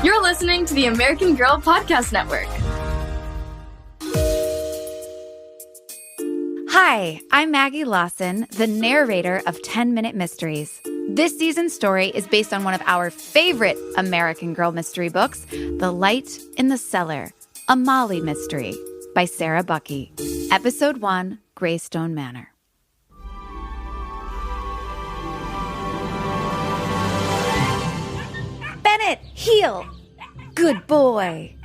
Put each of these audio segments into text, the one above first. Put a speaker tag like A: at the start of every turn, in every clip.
A: You're listening to the American Girl Podcast Network.
B: Hi, I'm Maggie Lawson, the narrator of 10-Minute Mysteries. This season's story is based on one of our favorite American Girl mystery books, The Light in the Cellar, a Molly mystery by Sarah Bucky. Episode 1, Graystone Manor. Bennett, heel! Good boy.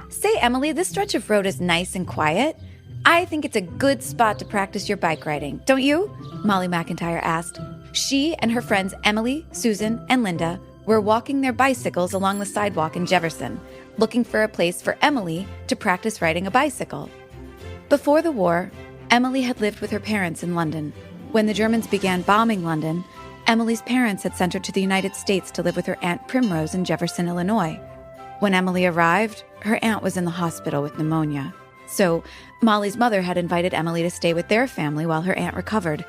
B: Say, Emily, this stretch of road is nice and quiet. I think it's a good spot to practice your bike riding, don't you? Molly McIntyre asked. She and her friends Emily, Susan, and Linda were walking their bicycles along the sidewalk in Jefferson, looking for a place for Emily to practice riding a bicycle. Before the war, Emily had lived with her parents in London. When the Germans began bombing London, Emily's parents had sent her to the United States to live with her Aunt Primrose in Jefferson, Illinois. When Emily arrived, her aunt was in the hospital with pneumonia. So Molly's mother had invited Emily to stay with their family while her aunt recovered.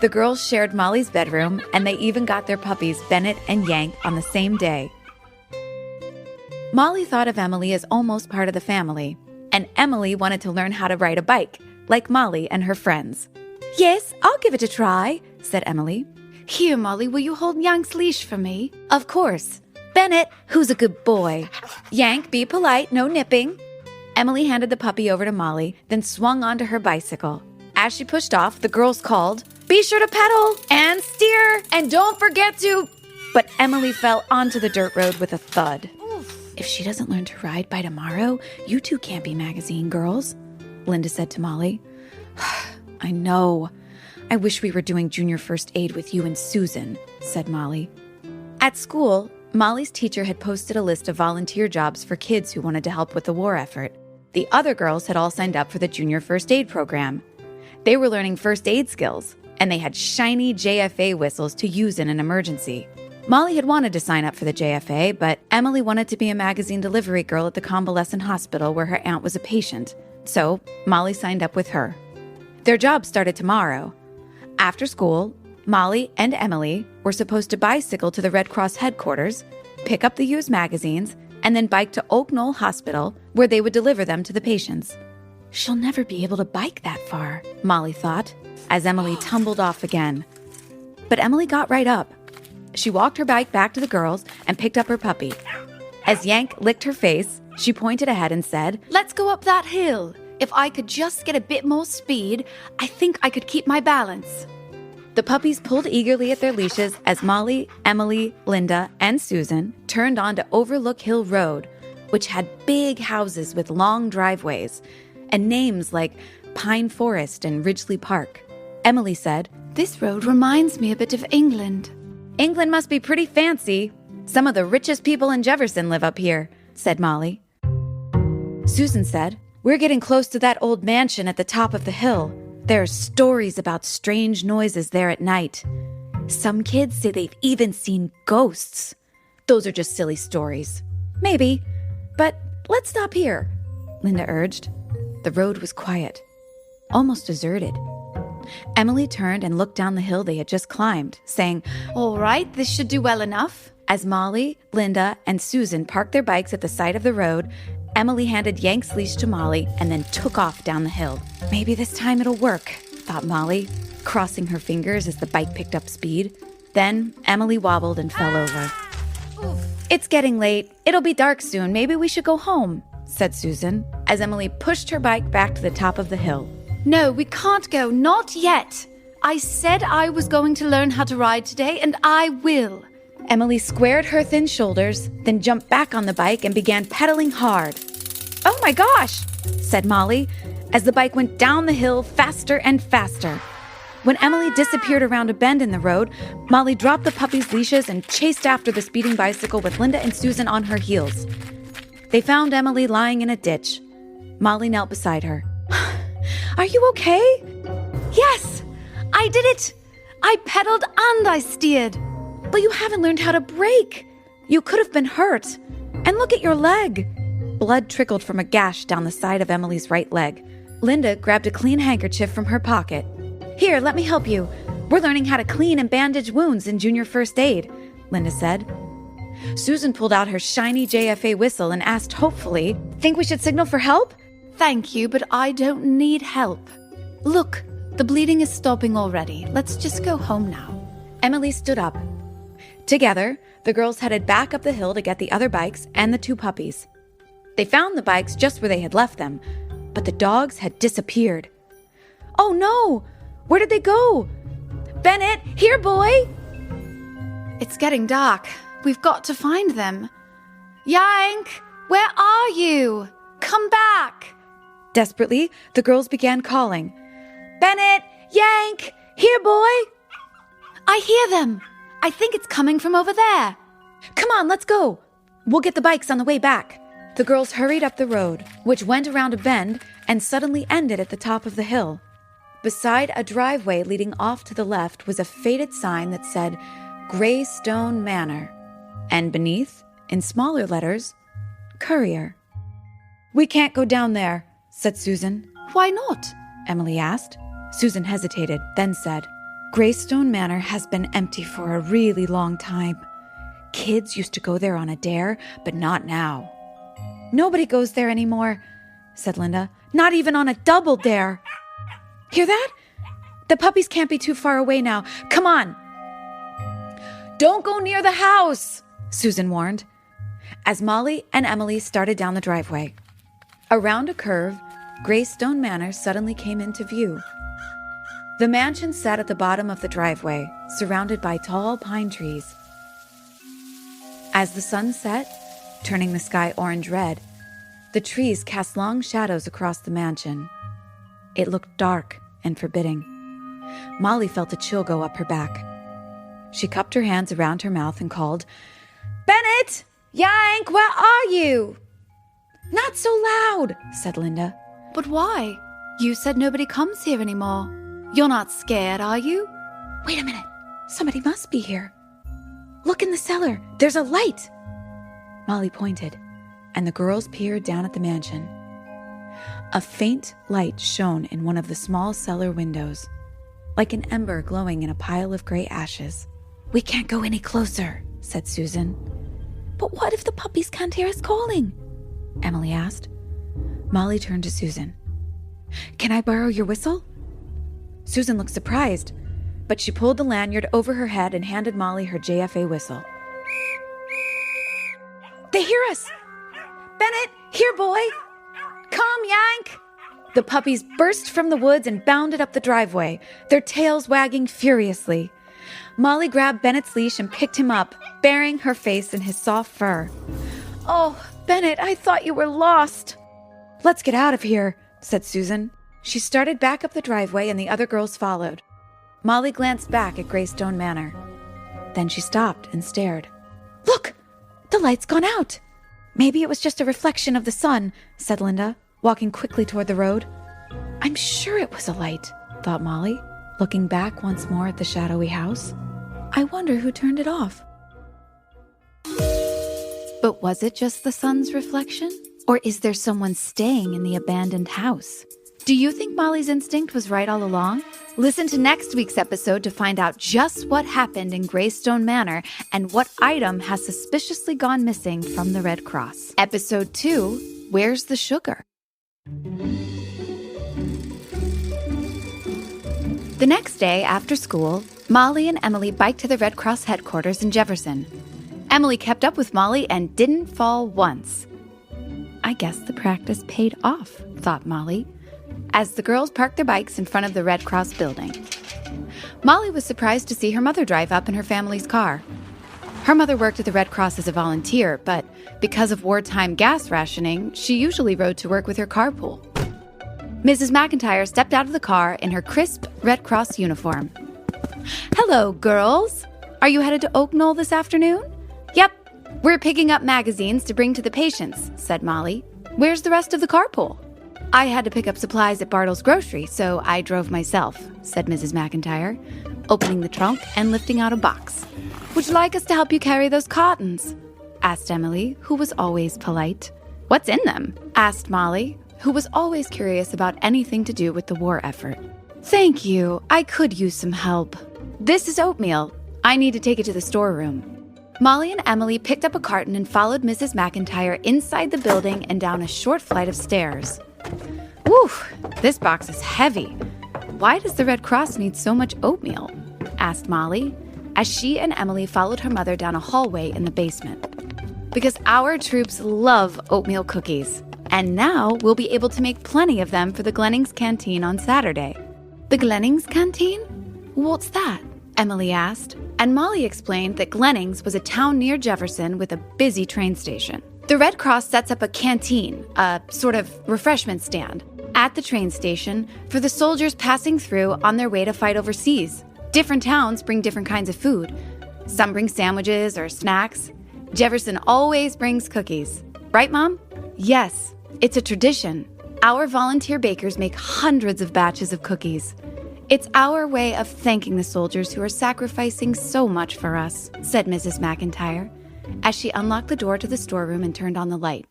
B: The girls shared Molly's bedroom, and they even got their puppies, Bennett and Yank, on the same day. Molly thought of Emily as almost part of the family, and Emily wanted to learn how to ride a bike, like Molly and her friends. Yes, I'll give it a try, said Emily. Here, Molly, will you hold Yank's leash for me? Of course. Bennett, who's a good boy? Yank, be polite, no nipping. Emily handed the puppy over to Molly, then swung onto her bicycle. As she pushed off, the girls called, "Be sure to pedal and steer, and don't forget to..." But Emily fell onto the dirt road with a thud. If she doesn't learn to ride by tomorrow, you two can't be magazine girls, Linda said to Molly. I know. I wish we were doing junior first aid with you and Susan, said Molly. At school, Molly's teacher had posted a list of volunteer jobs for kids who wanted to help with the war effort. The other girls had all signed up for the junior first aid program. They were learning first aid skills, and they had shiny JFA whistles to use in an emergency. Molly had wanted to sign up for the JFA, but Emily wanted to be a magazine delivery girl at the convalescent hospital where her aunt was a patient. So Molly signed up with her. Their job started tomorrow. After school, Molly and Emily were supposed to bicycle to the Red Cross headquarters, pick up the used magazines, and then bike to Oak Knoll Hospital, where they would deliver them to the patients. She'll never be able to bike that far, Molly thought, as Emily tumbled off again. But Emily got right up. She walked her bike back to the girls and picked up her puppy. As Yank licked her face, she pointed ahead and said, "Let's go up that hill. If I could just get a bit more speed, I think I could keep my balance." The puppies pulled eagerly at their leashes as Molly, Emily, Linda, and Susan turned onto Overlook Hill Road, which had big houses with long driveways and names like Pine Forest and Ridgely Park. Emily said, "This road reminds me a bit of England." "England must be pretty fancy. Some of the richest people in Jefferson live up here," said Molly. Susan said, "We're getting close to that old mansion at the top of the hill. There are stories about strange noises there at night. Some kids say they've even seen ghosts. Those are just silly stories." "Maybe, but let's stop here," Linda urged. The road was quiet, almost deserted. Emily turned and looked down the hill they had just climbed, saying, "All right, this should do well enough." As Molly, Linda, and Susan parked their bikes at the side of the road, Emily handed Yank's leash to Molly and then took off down the hill. "Maybe this time it'll work," thought Molly, crossing her fingers as the bike picked up speed. Then Emily wobbled and fell over. "It's getting late. It'll be dark soon. Maybe we should go home," said Susan, as Emily pushed her bike back to the top of the hill. "No, we can't go. Not yet. I said I was going to learn how to ride today, and I will." Emily squared her thin shoulders, then jumped back on the bike and began pedaling hard. "Oh my gosh," said Molly, as the bike went down the hill faster and faster. When Emily disappeared around a bend in the road, Molly dropped the puppy's leashes and chased after the speeding bicycle with Linda and Susan on her heels. They found Emily lying in a ditch. Molly knelt beside her. "Are you okay?" "Yes, I did it. I pedaled and I steered." "But you haven't learned how to brake. You could have been hurt. And look at your leg." Blood trickled from a gash down the side of Emily's right leg. Linda grabbed a clean handkerchief from her pocket. "Here, let me help you. We're learning how to clean and bandage wounds in junior first aid," Linda said. Susan pulled out her shiny JFA whistle and asked hopefully, "Think we should signal for help?"
C: Thank you, but I don't need help. Look, the bleeding is stopping already. Let's just go home now.
B: Emily stood up. Together, the girls headed back up the hill to get the other bikes and the 2 puppies. They found the bikes just where they had left them, but the dogs had disappeared. "Oh no! Where did they go? Bennett, here, boy!"
C: It's getting dark. We've got to find them. Yank, where are you? Come back!
B: Desperately, the girls began calling. "Bennett! Yank! Here, boy!"
C: I hear them. I think it's coming from over there.
B: "Come on, let's go. We'll get the bikes on the way back." The girls hurried up the road, which went around a bend and suddenly ended at the top of the hill. Beside a driveway leading off to the left was a faded sign that said Graystone Manor, and beneath, in smaller letters, Courier. "We can't go down there," said Susan.
C: Why not?
B: Emily asked. Susan hesitated, then said, "Graystone Manor has been empty for a really long time. Kids used to go there on a dare, but not now." "Nobody goes there anymore," said Linda. "Not even on a double dare." "Hear that? The puppies can't be too far away now. Come on." "Don't go near the house," Susan warned, as Molly and Emily started down the driveway. Around a curve, Graystone Manor suddenly came into view. The mansion sat at the bottom of the driveway, surrounded by tall pine trees. As the sun set, turning the sky orange-red, the trees cast long shadows across the mansion. It looked dark and forbidding. Molly felt a chill go up her back. She cupped her hands around her mouth and called, "Bennett! Yank, where are you?" "Not so loud," said Linda.
C: But why? You said nobody comes here anymore. You're not scared, are you?
B: "Wait a minute. Somebody must be here. Look in the cellar. There's a light." Molly pointed, and the girls peered down at the mansion. A faint light shone in one of the small cellar windows, like an ember glowing in a pile of gray ashes. "We can't go any closer," said Susan. "But what if the puppies can't hear us calling?" Emily asked. Molly turned to Susan. "Can I borrow your whistle?" Susan looked surprised, but she pulled the lanyard over her head and handed Molly her JFA whistle. "They hear us! Bennett, here, boy! Come, Yank!" The puppies burst from the woods and bounded up the driveway, their tails wagging furiously. Molly grabbed Bennett's leash and picked him up, burying her face in his soft fur. "Oh, Bennett, I thought you were lost." "Let's get out of here," said Susan. She started back up the driveway and the other girls followed. Molly glanced back at Graystone Manor. Then she stopped and stared. "Look! The light's gone out!" "Maybe it was just a reflection of the sun," said Linda, walking quickly toward the road. "I'm sure it was a light," thought Molly, looking back once more at the shadowy house. "I wonder who turned it off."
C: But was it just the sun's reflection? Or is there someone staying in the abandoned house? Do you think Molly's instinct was right all along? Listen to next week's episode to find out just what happened in Graystone Manor and what item has suspiciously gone missing from the Red Cross. Episode 2, Where's the Sugar? The next day after school, Molly and Emily biked to the Red Cross headquarters in Jefferson. Emily kept up with Molly and didn't fall once. I guess the practice paid off, thought Molly, as the girls parked their bikes in front of the Red Cross building. Molly was surprised to see her mother drive up in her family's car. Her mother worked at the Red Cross as a volunteer, but because of wartime gas rationing, she usually rode to work with her carpool. Mrs. McIntyre stepped out of the car in her crisp Red Cross uniform. "Hello, girls. Are you headed to Oak Knoll this afternoon?" "Yep. We're picking up magazines to bring to the patients," said Molly. "Where's the rest of the carpool?" "I had to pick up supplies at Bartle's grocery, so I drove myself," said Mrs. McIntyre, opening the trunk and lifting out a box. "Would you like us to help you carry those cartons?" asked Emily, who was always polite. "What's in them?" asked Molly, who was always curious about anything to do with the war effort. "Thank you. I could use some help. This is oatmeal. I need to take it to the storeroom."
B: Molly and Emily picked up a carton and followed Mrs. McIntyre inside the building and down a short flight of stairs. Woof, this box is heavy. Why does the Red Cross need so much oatmeal? Asked Molly, as she and Emily followed her mother down a hallway in the basement. Because our troops love oatmeal cookies, and now we'll be able to make plenty of them for the Glennings Canteen on Saturday. The Glennings Canteen? What's that? Emily asked, and Molly explained that Glennings was a town near Jefferson with a busy train station. The Red Cross sets up a canteen, a sort of refreshment stand, at the train station for the soldiers passing through on their way to fight overseas. Different towns bring different kinds of food. Some bring sandwiches or snacks. Jefferson always brings cookies. Right, Mom? Yes, it's a tradition. Our volunteer bakers make hundreds of batches of cookies. It's our way of thanking the soldiers who are sacrificing so much for us, said Mrs. McIntyre, as she unlocked the door to the storeroom and turned on the light.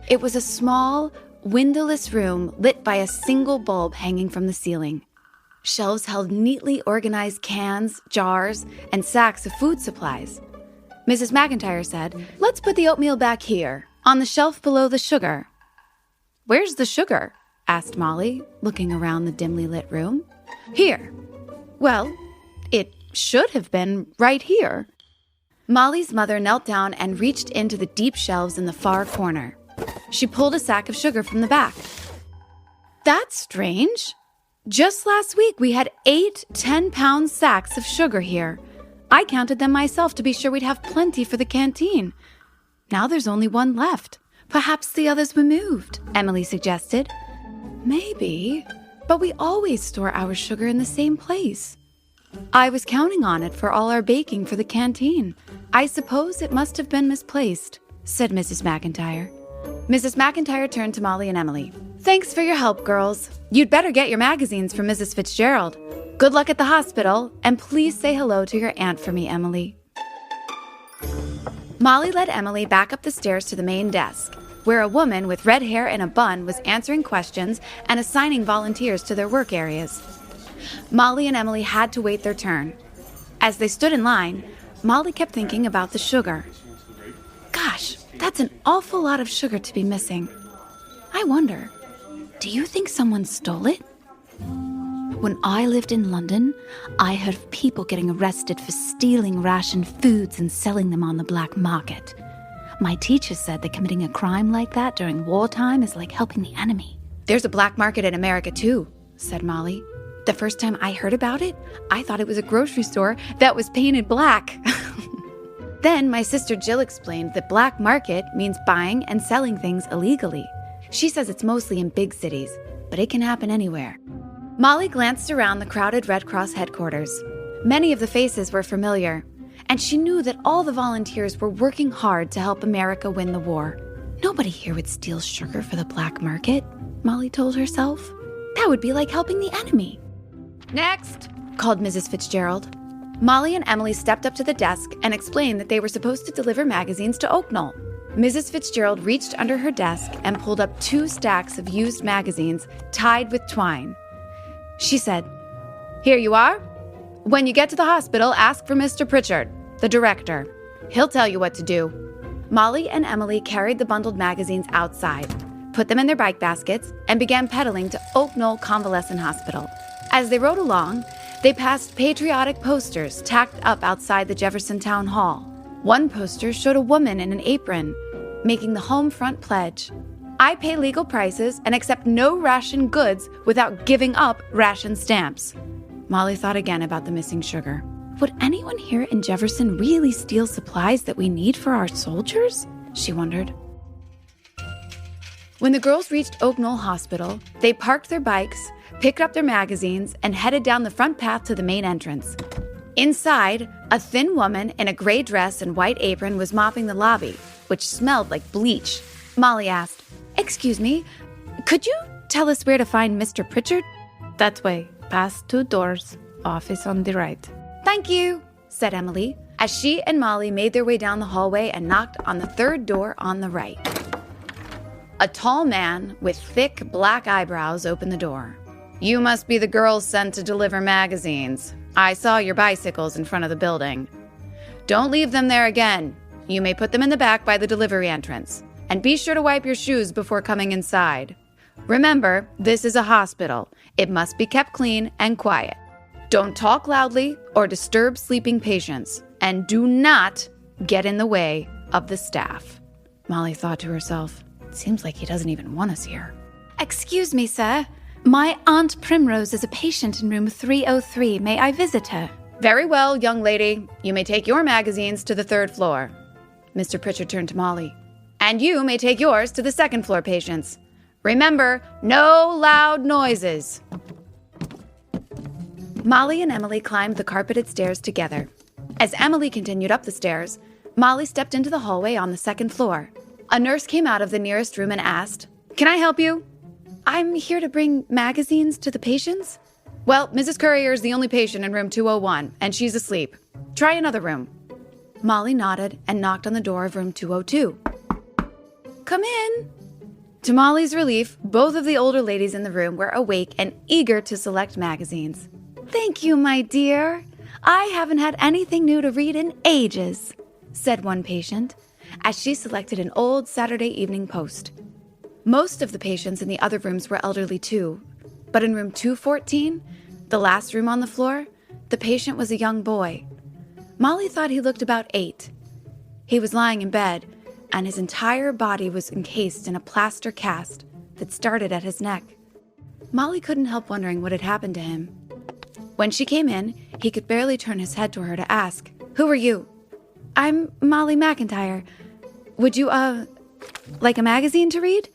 B: It was a small, windowless room lit by a single bulb hanging from the ceiling. Shelves held neatly organized cans, jars, and sacks of food supplies. Mrs. McIntyre said, "Let's put the oatmeal back here, on the shelf below the sugar." "Where's the sugar?" asked Molly, looking around the dimly lit room. "Here." "Well, it should have been right here." Molly's mother knelt down and reached into the deep shelves in the far corner. She pulled a sack of sugar from the back. "That's strange. Just last week we had 8 10-pound sacks of sugar here. I counted them myself to be sure we'd have plenty for the canteen. Now there's only one left. Perhaps the others were moved," Emily suggested. "Maybe, but we always store our sugar in the same place. I was counting on it for all our baking for the canteen. I suppose it must have been misplaced," said Mrs. McIntyre. Mrs. McIntyre turned to Molly and Emily. "Thanks for your help, girls. You'd better get your magazines from Mrs. Fitzgerald. Good luck at the hospital, and please say hello to your aunt for me, Emily." Molly led Emily back up the stairs to the main desk, where a woman with red hair and a bun was answering questions and assigning volunteers to their work areas. Molly and Emily had to wait their turn. As they stood in line, Molly kept thinking about the sugar. Gosh, that's an awful lot of sugar to be missing. I wonder, do you think someone stole it? When I lived in London, I heard of people getting arrested for stealing rationed foods and selling them on the black market. My teacher said that committing a crime like that during wartime is like helping the enemy. "There's a black market in America too," said Molly. "The first time I heard about it, I thought it was a grocery store that was painted black." Then my sister Jill explained that black market means buying and selling things illegally. She says it's mostly in big cities, but it can happen anywhere. Molly glanced around the crowded Red Cross headquarters. Many of the faces were familiar, and she knew that all the volunteers were working hard to help America win the war. Nobody here would steal sugar for the black market, Molly told herself. That would be like helping the enemy. "Next," called Mrs. Fitzgerald. Molly and Emily stepped up to the desk and explained that they were supposed to deliver magazines to Oaknall. Mrs. Fitzgerald reached under her desk and pulled up 2 stacks of used magazines tied with twine. She said, "Here you are. When you get to the hospital, ask for Mr. Pritchard, the director. He'll tell you what to do." Molly and Emily carried the bundled magazines outside, put them in their bike baskets, and began pedaling to Oaknall Convalescent Hospital. As they rode along, they passed patriotic posters tacked up outside the Jefferson Town Hall. One poster showed a woman in an apron, making the home front pledge. "I pay legal prices and accept no ration goods without giving up ration stamps." Molly thought again about the missing sugar. Would anyone here in Jefferson really steal supplies that we need for our soldiers? She wondered. When the girls reached Oaknall Hospital, they parked their bikes, picked up their magazines, and headed down the front path to the main entrance. Inside, a thin woman in a gray dress and white apron was mopping the lobby, which smelled like bleach. Molly asked, "Excuse me, could you tell us where to find Mr. Pritchard?" "That way, past 2 doors, office on the right." "Thank you," said Emily, as she and Molly made their way down the hallway and knocked on the 3rd door on the right. A tall man with thick black eyebrows opened the door. "You must be the girls sent to deliver magazines,"
C: I saw your bicycles in front of the building. Don't leave them there again. You may put them in the back by the delivery entrance. And be sure to wipe your shoes before coming inside. Remember, this is a hospital. It must be kept clean and quiet. Don't talk loudly or disturb sleeping patients. And do not get in the way of the staff. Molly thought to herself, it seems like he doesn't even want us here.
B: Excuse me, sir. My Aunt Primrose is a patient in room 303. May I visit her?
C: Very well, young lady. You may take your magazines to the 3rd floor. Mr. Pritchard turned to Molly. And you may take yours to the 2nd floor patients. Remember, no loud noises. Molly and Emily climbed the carpeted stairs together. As Emily continued up the stairs, Molly stepped into the hallway on the 2nd floor. A nurse came out of the nearest room and asked, "Can I help you?"
B: I'm here to bring magazines to the patients.
C: Well, Mrs. Courier is the only patient in room 201, and she's asleep. Try another room. Molly nodded and knocked on the door of room 202. Come in. To Molly's relief, both of the older ladies in the room were awake and eager to select magazines.
B: Thank you, my dear. I haven't had anything new to read in ages, said one patient, as she selected an old Saturday Evening Post. Most of the patients in the other rooms were elderly too, but in room 214, the last room on the floor, the patient was a young boy. Molly thought he looked about 8. He was lying in bed, and his entire body was encased in a plaster cast that started at his neck. Molly couldn't help wondering what had happened to him. When she came in, he could barely turn his head to her to ask, "Who are you?" "I'm Molly McIntyre. Would you, like a magazine to read?"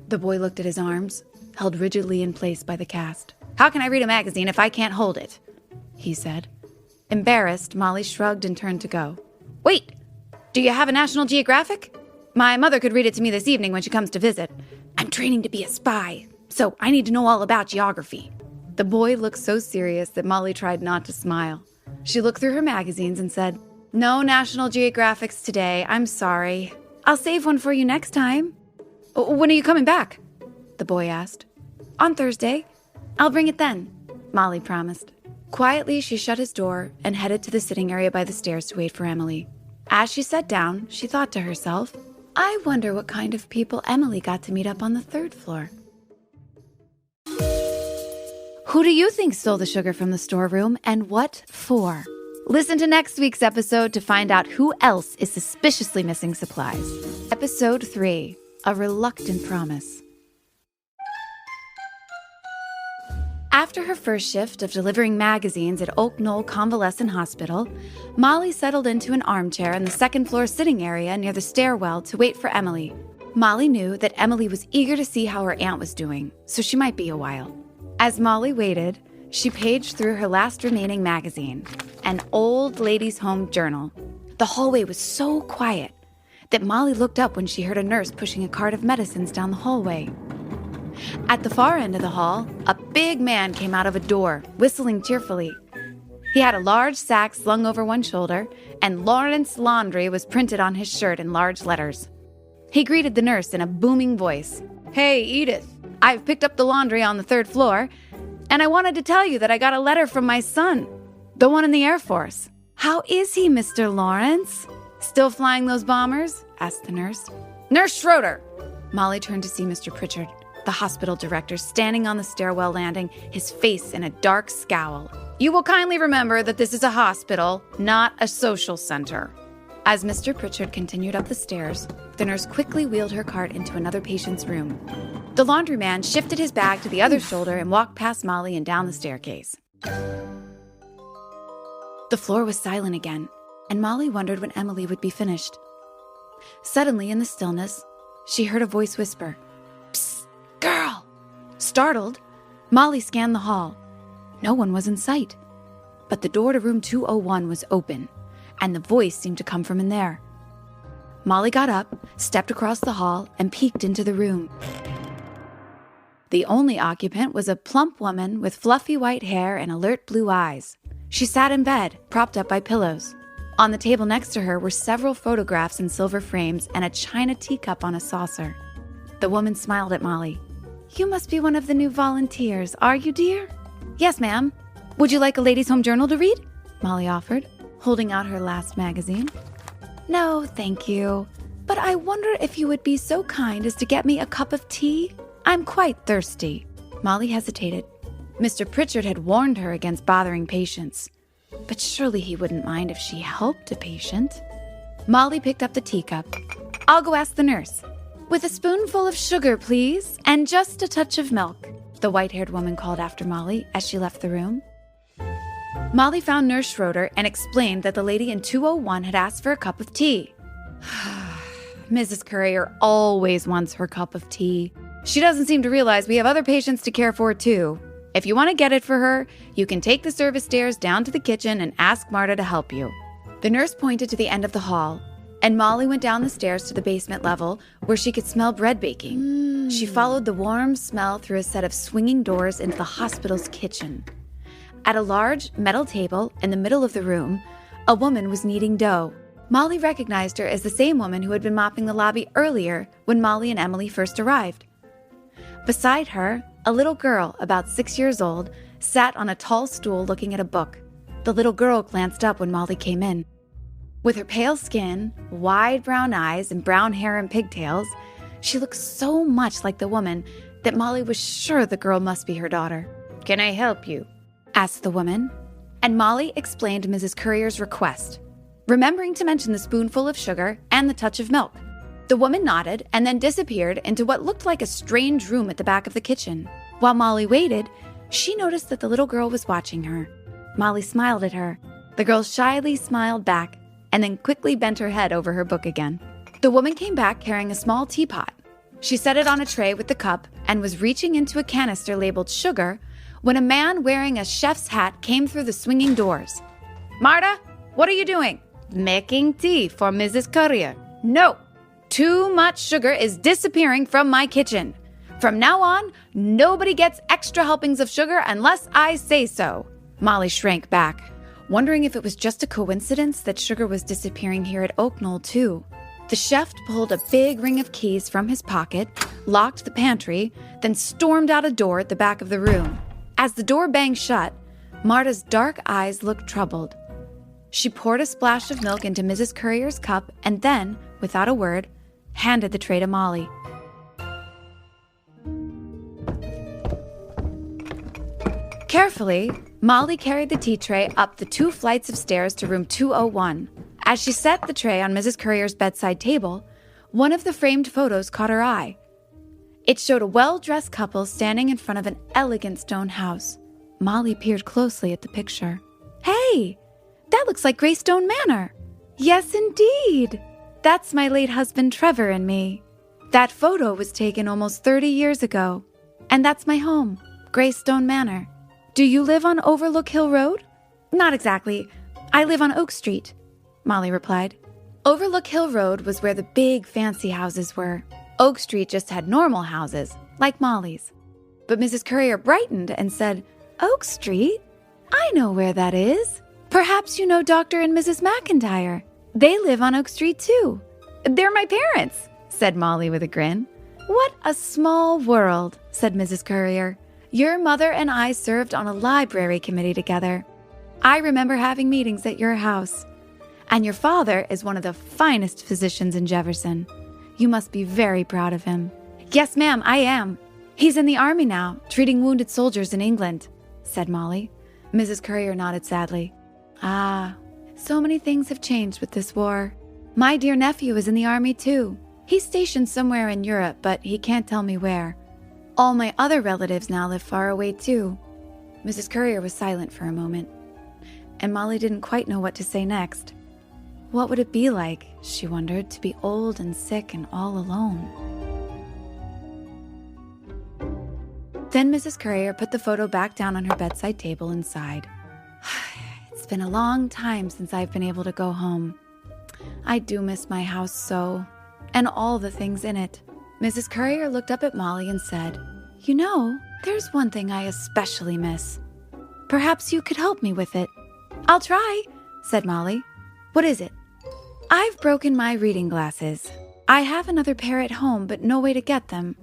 B: The boy looked at his arms, held rigidly in place by the cast. "How can I read a magazine if I can't hold it?" he said. Embarrassed, Molly shrugged and turned to go. "Wait! Do you have a National Geographic? My mother could read it to me this evening when she comes to visit. I'm training to be a spy, so I need to know all about geography." The boy looked so serious that Molly tried not to smile. She looked through her magazines and said, "No National Geographics today, I'm sorry. I'll save one for you next time." "When are you coming back?" the boy asked. "On Thursday. I'll bring it then," Molly promised. Quietly, she shut his door and headed to the sitting area by the stairs to wait for Emily. As she sat down, she thought to herself, I wonder what kind of people Emily got to meet up on the 3rd floor. Who do you think stole the sugar from the storeroom, and what for? Listen to next week's episode to find out who else is suspiciously missing supplies. Episode 3, A Reluctant Promise. After her first shift of delivering magazines at Oak Knoll Convalescent Hospital, Molly settled into an armchair in the 2nd floor sitting area near the stairwell to wait for Emily. Molly knew that Emily was eager to see how her aunt was doing, so she might be a while. As Molly waited, she paged through her last remaining magazine, an old ladies' home journal. The hallway was so quiet that Molly looked up when she heard a nurse pushing a cart of medicines down the hallway. At the far end of the hall, a big man came out of a door, whistling cheerfully. He had a large sack slung over one shoulder, and Lawrence Laundry was printed on his shirt in large letters. He greeted the nurse in a booming voice. "Hey, Edith, I've picked up the laundry on the 3rd floor, and I wanted to tell you that I got a letter from my son, the one in the Air Force." "How is he, Mr. Lawrence?" "Still flying those bombers?" asked the nurse. "Nurse Schroeder!" Molly turned to see Mr. Pritchard, the hospital director, standing on the stairwell landing, his face in a dark scowl. "You will kindly remember that this is a hospital, not a social center." As Mr. Pritchard continued up the stairs, the nurse quickly wheeled her cart into another patient's room. The laundryman shifted his bag to the other shoulder and walked past Molly and down the staircase. The floor was silent again, and Molly wondered when Emily would be finished. Suddenly, in the stillness, she heard a voice whisper, "Psst, girl!" Startled, Molly scanned the hall. No one was in sight, but the door to room 201 was open, and the voice seemed to come from in there. Molly got up, stepped across the hall, and peeked into the room. The only occupant was a plump woman with fluffy white hair and alert blue eyes. She sat in bed, propped up by pillows. On the table next to her were several photographs in silver frames and a china teacup on a saucer. The woman smiled at Molly. "You must be one of the new volunteers, are you, dear?" "Yes, ma'am." Would you like a ladies' home journal to read? Molly offered, holding out her last magazine. No, thank you. But I wonder if you would be so kind as to get me a cup of tea? I'm quite thirsty. Molly hesitated. Mr. Pritchard had warned her against bothering patients. But surely he wouldn't mind if she helped a patient. Molly picked up the teacup. I'll go ask the nurse. With a spoonful of sugar, please, and just a touch of milk, the white-haired woman called after Molly as she left the room. Molly found Nurse Schroeder and explained that the lady in 201 had asked for a cup of tea. Mrs. Courier always wants her cup of tea. She doesn't seem to realize we have other patients to care for, too. If you want to get it for her, you can take the service stairs down to the kitchen and ask Marta to help you. The nurse pointed to the end of the hall, and Molly went down the stairs to the basement level where she could smell bread baking. She followed the warm smell through a set of swinging doors into the hospital's kitchen. At a large metal table in the middle of the room, a woman was kneading dough. Molly recognized her as the same woman who had been mopping the lobby earlier when Molly and Emily first arrived. Beside her, a little girl, about 6 years old, sat on a tall stool looking at a book. The little girl glanced up when Molly came in. With her pale skin, wide brown eyes, and brown hair and pigtails, she looked so much like the woman that Molly was sure the girl must be her daughter. "Can I help you?" asked the woman, and Molly explained Mrs. Courier's request, remembering to mention the spoonful of sugar and the touch of milk. The woman nodded and then disappeared into what looked like a strange room at the back of the kitchen. While Molly waited, she noticed that the little girl was watching her. Molly smiled at her. The girl shyly smiled back and then quickly bent her head over her book again. The woman came back carrying a small teapot. She set it on a tray with the cup and was reaching into a canister labeled sugar when a man wearing a chef's hat came through the swinging doors. "Marta, what are you doing?" "Making tea for Mrs. Courier." "No! Too much sugar is disappearing from my kitchen. From now on, nobody gets extra helpings of sugar unless I say so." Molly shrank back, wondering if it was just a coincidence that sugar was disappearing here at Oak Knoll, too. The chef pulled a big ring of keys from his pocket, locked the pantry, then stormed out a door at the back of the room. As the door banged shut, Marta's dark eyes looked troubled. She poured a splash of milk into Mrs. Courier's cup and then, without a word, handed the tray to Molly. Carefully, Molly carried the tea tray up the 2 flights of stairs to room 201. As she set the tray on Mrs. Courier's bedside table, one of the framed photos caught her eye. It showed a well-dressed couple standing in front of an elegant stone house. Molly peered closely at the picture. "Hey, that looks like Graystone Manor." "Yes, indeed. That's my late husband Trevor and me. That photo was taken almost 30 years ago. And that's my home, Graystone Manor. Do you live on Overlook Hill Road?" "Not exactly. I live on Oak Street," Molly replied. Overlook Hill Road was where the big fancy houses were. Oak Street just had normal houses, like Molly's. But Mrs. Courier brightened and said, "Oak Street? I know where that is. Perhaps you know Dr. and Mrs. McIntyre. They live on Oak Street, too." "They're my parents," said Molly with a grin. "What a small world," said Mrs. Courier. "Your mother and I served on a library committee together. I remember having meetings at your house. And your father is one of the finest physicians in Jefferson. You must be very proud of him." "Yes, ma'am, I am. He's in the army now, treating wounded soldiers in England," said Molly. Mrs. Courier nodded sadly. "Ah, so many things have changed with this war. My dear nephew is in the army, too. He's stationed somewhere in Europe, but he can't tell me where. All my other relatives now live far away, too." Mrs. Courier was silent for a moment, and Molly didn't quite know what to say next. What would it be like, she wondered, to be old and sick and all alone? Then Mrs. Courier put the photo back down on her bedside table and sighed. "It's been a long time since I've been able to go home. I do miss my house so, and all the things in it." Mrs. Courier looked up at Molly and said, "You know, there's one thing I especially miss. Perhaps you could help me with it." "I'll try," said Molly. "What is it?" "I've broken my reading glasses. I have another pair at home, but no way to get them.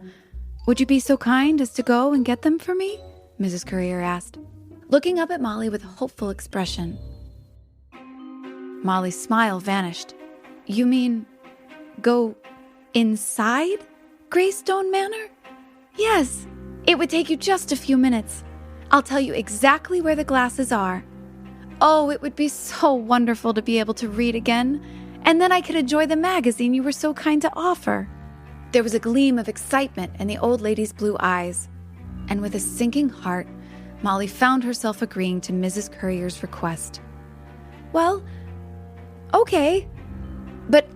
B: Would you be so kind as to go and get them for me?" Mrs. Courier asked. looking up at Molly with a hopeful expression. Molly's smile vanished. You mean go inside Graystone Manor? Yes, it would take you just a few minutes. I'll tell you exactly where the glasses are. Oh, it would be so wonderful to be able to read again, and then I could enjoy the magazine you were so kind to offer. There was a gleam of excitement in the old lady's blue eyes, and with a sinking heart, Molly found herself agreeing to Mrs. Courier's request. Well, okay, but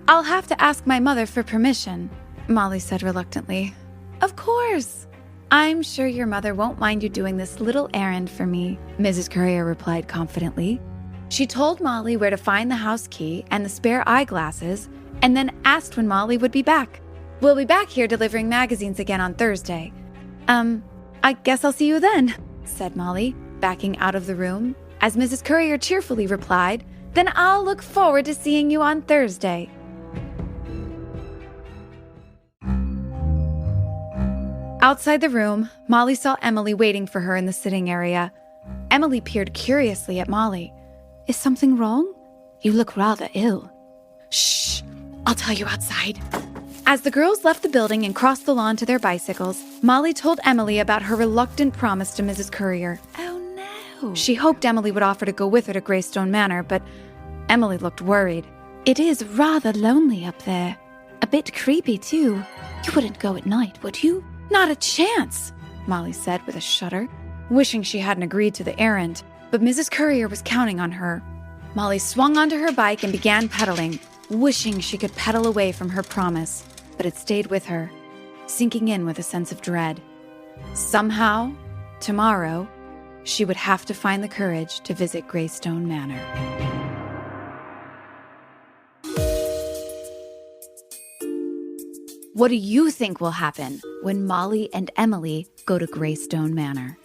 B: I'll have to ask my mother for permission, Molly said reluctantly. Of course. I'm sure your mother won't mind you doing this little errand for me, Mrs. Courier replied confidently. She told Molly where to find the house key and the spare eyeglasses, and then asked when Molly would be back. We'll be back here delivering magazines again on Thursday. I guess I'll see you then, said Molly, backing out of the room, as Mrs. Courier cheerfully replied, Then I'll look forward to seeing you on Thursday. Outside the room, Molly saw Emily waiting for her in the sitting area. Emily peered curiously at Molly. Is something wrong? You look rather ill. Shh, I'll tell you outside. As the girls left the building and crossed the lawn to their bicycles, Molly told Emily about her reluctant promise to Mrs. Courier. Oh no. She hoped Emily would offer to go with her to Graystone Manor, but Emily looked worried. It is rather lonely up there. A bit creepy, too. You wouldn't go at night, would you? Not a chance, Molly said with a shudder, wishing she hadn't agreed to the errand, but Mrs. Courier was counting on her. Molly swung onto her bike and began pedaling, wishing she could pedal away from her promise, but it stayed with her, sinking in with a sense of dread. Somehow, tomorrow, she would have to find the courage to visit Graystone Manor. What do you think will happen when Molly and Emily go to Graystone Manor?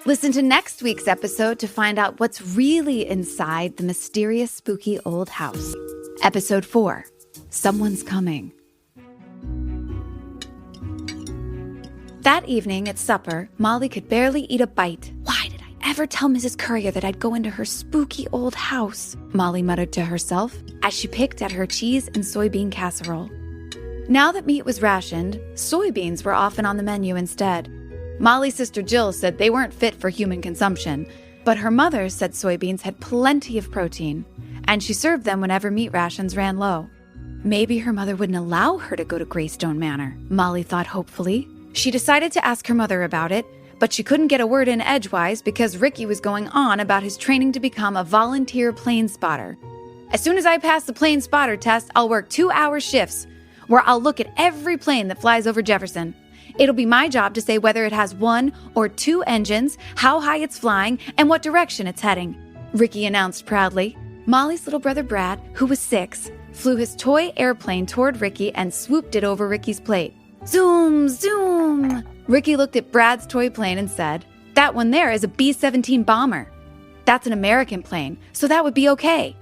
B: Listen to next week's episode to find out what's really inside the mysterious, spooky old house. Episode 4, Someone's Coming. That evening at supper, Molly could barely eat a bite. Why did I ever tell Mrs. Courier that I'd go into her spooky old house? Molly muttered to herself as she picked at her cheese and soybean casserole. Now that meat was rationed, soybeans were often on the menu instead. Molly's sister Jill said they weren't fit for human consumption, but her mother said soybeans had plenty of protein, and she served them whenever meat rations ran low. Maybe her mother wouldn't allow her to go to Graystone Manor, Molly thought hopefully. She decided to ask her mother about it, but she couldn't get a word in edgewise because Ricky was going on about his training to become a volunteer plane spotter. As soon as I pass the plane spotter test, I'll work 2-hour shifts, where I'll look at every plane that flies over Jefferson. It'll be my job to say whether it has 1 or 2 engines, how high it's flying, and what direction it's heading, Ricky announced proudly. Molly's little brother Brad, who was 6, flew his toy airplane toward Ricky and swooped it over Ricky's plate. Zoom, zoom! Ricky looked at Brad's toy plane and said, That one there is a B-17 bomber. That's an American plane, so that would be okay.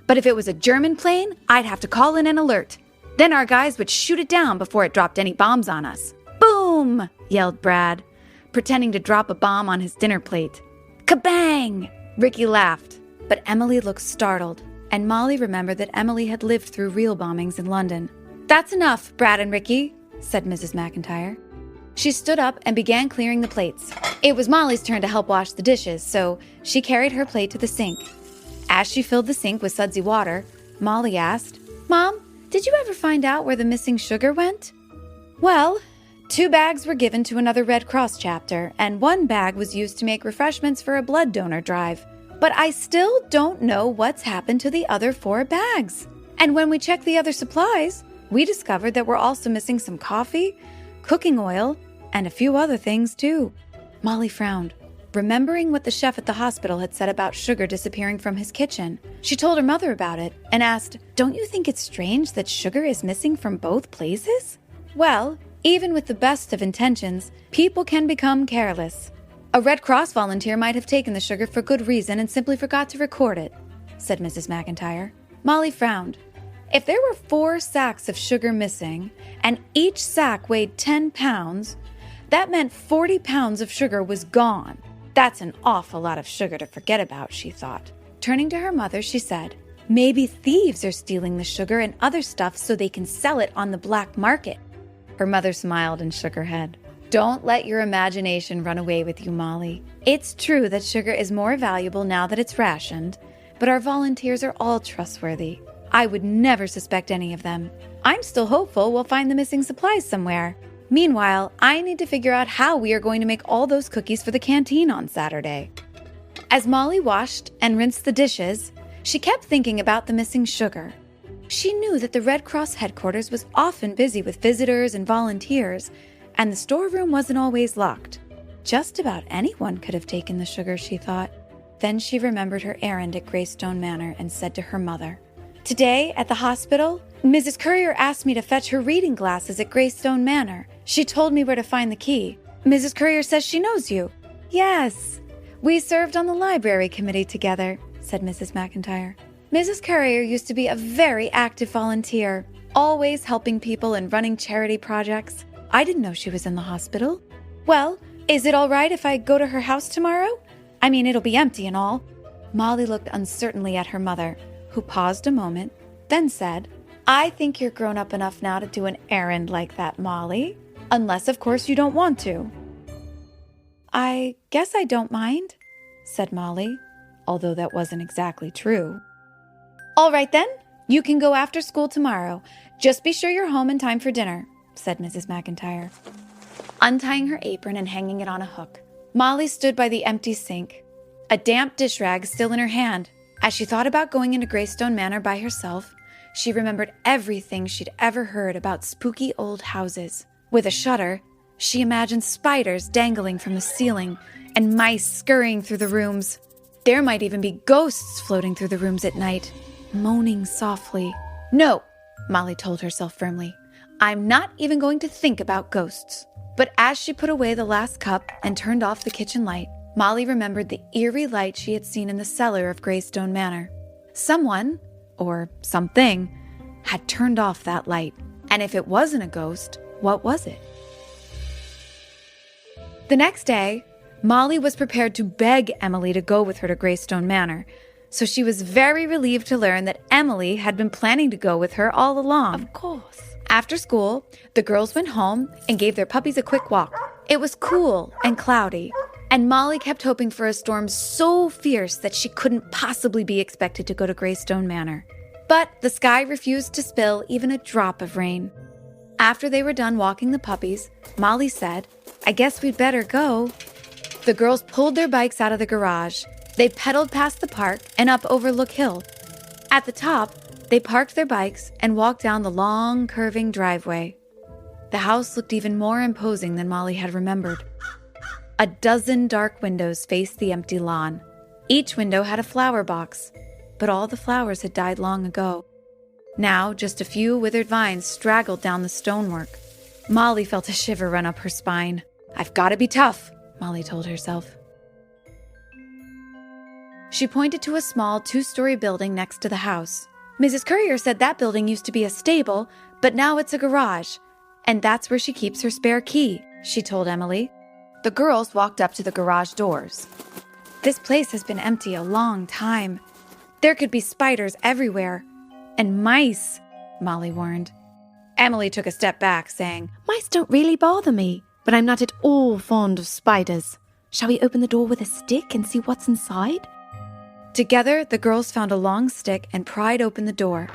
B: But if it was a German plane, I'd have to call in an alert. Then our guys would shoot it down before it dropped any bombs on us. Boom! Yelled Brad, pretending to drop a bomb on his dinner plate. Kabang! Ricky laughed, but Emily looked startled, and Molly remembered that Emily had lived through real bombings in London. That's enough, Brad and Ricky, said Mrs. McIntyre. She stood up and began clearing the plates. It was Molly's turn to help wash the dishes, so she carried her plate to the sink. As she filled the sink with sudsy water, Molly asked, Mom, did you ever find out where the missing sugar went? Well, 2 bags were given to another Red Cross chapter, and 1 bag was used to make refreshments for a blood donor drive. But I still don't know what's happened to the other 4 bags. And when we checked the other supplies, we discovered that we're also missing some coffee, cooking oil, and a few other things too. Molly frowned, remembering what the chef at the hospital had said about sugar disappearing from his kitchen. She told her mother about it and asked, Don't you think it's strange that sugar is missing from both places? Well, even with the best of intentions, people can become careless. A Red Cross volunteer might have taken the sugar for good reason and simply forgot to record it, said Mrs. McIntyre. Molly frowned. If there were 4 sacks of sugar missing, and each sack weighed 10 pounds, that meant 40 pounds of sugar was gone. That's an awful lot of sugar to forget about, she thought. Turning to her mother, she said, "Maybe thieves are stealing the sugar and other stuff so they can sell it on the black market." Her mother smiled and shook her head. "Don't let your imagination run away with you, Molly. It's true that sugar is more valuable now that it's rationed, but our volunteers are all trustworthy. I would never suspect any of them. I'm still hopeful we'll find the missing supplies somewhere. Meanwhile, I need to figure out how we are going to make all those cookies for the canteen on Saturday." As Molly washed and rinsed the dishes, she kept thinking about the missing sugar. She knew that the Red Cross headquarters was often busy with visitors and volunteers, and the storeroom wasn't always locked. Just about anyone could have taken the sugar, she thought. Then she remembered her errand at Graystone Manor and said to her mother, "Today, at the hospital, Mrs. Courier asked me to fetch her reading glasses at Graystone Manor. She told me where to find the key. Mrs. Courier says she knows you." "Yes, we served on the library committee together," said Mrs. McIntyre. "Mrs. Courier used to be a very active volunteer, always helping people and running charity projects. I didn't know she was in the hospital. Well, is it all right if I go to her house tomorrow? I mean, it'll be empty and all." Molly looked uncertainly at her mother, who paused a moment, then said, "I think you're grown up enough now to do an errand like that, Molly. Unless, of course, you don't want to." "I guess I don't mind," said Molly, although that wasn't exactly true. "All right then, you can go after school tomorrow. Just be sure you're home in time for dinner," said Mrs. McIntyre. Untying her apron and hanging it on a hook, Molly stood by the empty sink, a damp dish rag still in her hand. As she thought about going into Graystone Manor by herself, she remembered everything she'd ever heard about spooky old houses. With a shudder, she imagined spiders dangling from the ceiling and mice scurrying through the rooms. There might even be ghosts floating through the rooms at night, moaning softly. "No," Molly told herself firmly. "I'm not even going to think about ghosts." But as she put away the last cup and turned off the kitchen light, Molly remembered the eerie light she had seen in the cellar of Graystone Manor. Someone, or something, had turned off that light. And if it wasn't a ghost, what was it? The next day, Molly was prepared to beg Emily to go with her to Graystone Manor, so she was very relieved to learn that Emily had been planning to go with her all along. Of course. After school, the girls went home and gave their puppies a quick walk. It was cool and cloudy, and Molly kept hoping for a storm so fierce that she couldn't possibly be expected to go to Graystone Manor. But the sky refused to spill even a drop of rain. After they were done walking the puppies, Molly said, "I guess we'd better go." The girls pulled their bikes out of the garage. They pedaled past the park and up Overlook Hill. At the top, they parked their bikes and walked down the long, curving driveway. The house looked even more imposing than Molly had remembered. A dozen dark windows faced the empty lawn. Each window had a flower box, but all the flowers had died long ago. Now, just a few withered vines straggled down the stonework. Molly felt a shiver run up her spine. "I've got to be tough," Molly told herself. She pointed to a small 2-story building next to the house. "Mrs. Courier said that building used to be a stable, but now it's a garage. And that's where she keeps her spare key," she told Emily. The girls walked up to the garage doors. "This place has been empty a long time. There could be spiders everywhere. And mice," Molly warned. Emily took a step back, saying,
D: "Mice don't really bother me, but I'm not at all fond of spiders. Shall we open the door with a stick and see what's inside?"
B: Together, the girls found a long stick and pried open the door.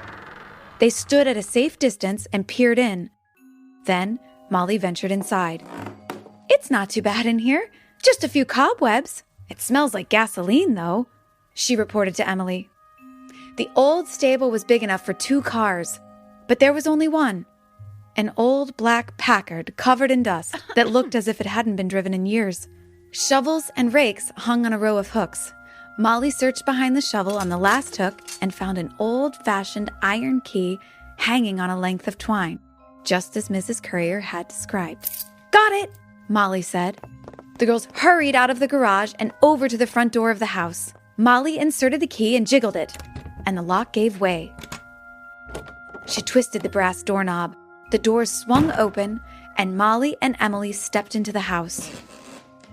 B: They stood at a safe distance and peered in. Then, Molly ventured inside. "It's not too bad in here. Just a few cobwebs. It smells like gasoline, though," she reported to Emily. The old stable was big enough for 2 cars, but there was only one. An old black Packard covered in dust that looked as if it hadn't been driven in years. Shovels and rakes hung on a row of hooks. Molly searched behind the shovel on the last hook and found an old-fashioned iron key hanging on a length of twine, just as Mrs. Courier had described. "Got it," Molly said. The girls hurried out of the garage and over to the front door of the house. Molly inserted the key and jiggled it, and the lock gave way. She twisted the brass doorknob. The door swung open, and Molly and Emily stepped into the house.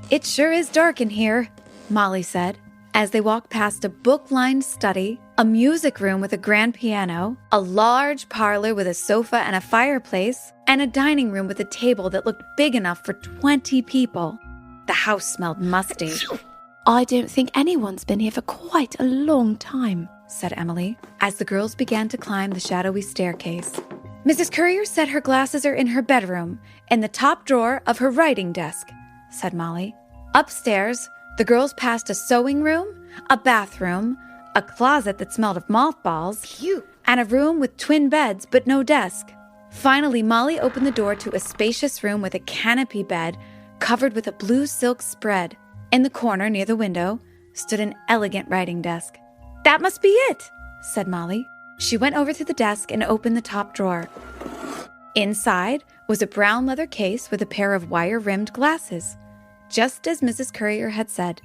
B: "It sure is dark in here," Molly said, as they walked past a book-lined study, a music room with a grand piano, a large parlor with a sofa and a fireplace, and a dining room with a table that looked big enough for 20 people. The house smelled musty.
D: I don't think anyone's been here for quite a long time,
B: said Emily, as the girls began to climb the shadowy staircase. Mrs. Currier said her glasses are in her bedroom, in the top drawer of her writing desk, said Molly. Upstairs, the girls passed a sewing room, a bathroom, a closet that smelled of mothballs,
C: Cute.
B: and a room with twin beds but no desk. Finally, Molly opened the door to a spacious room with a canopy bed covered with a blue silk spread. In the corner near the window stood an elegant writing desk. That must be it, said Molly. She went over to the desk and opened the top drawer. Inside was a brown leather case with a pair of wire-rimmed glasses, just as Mrs. Currier had said.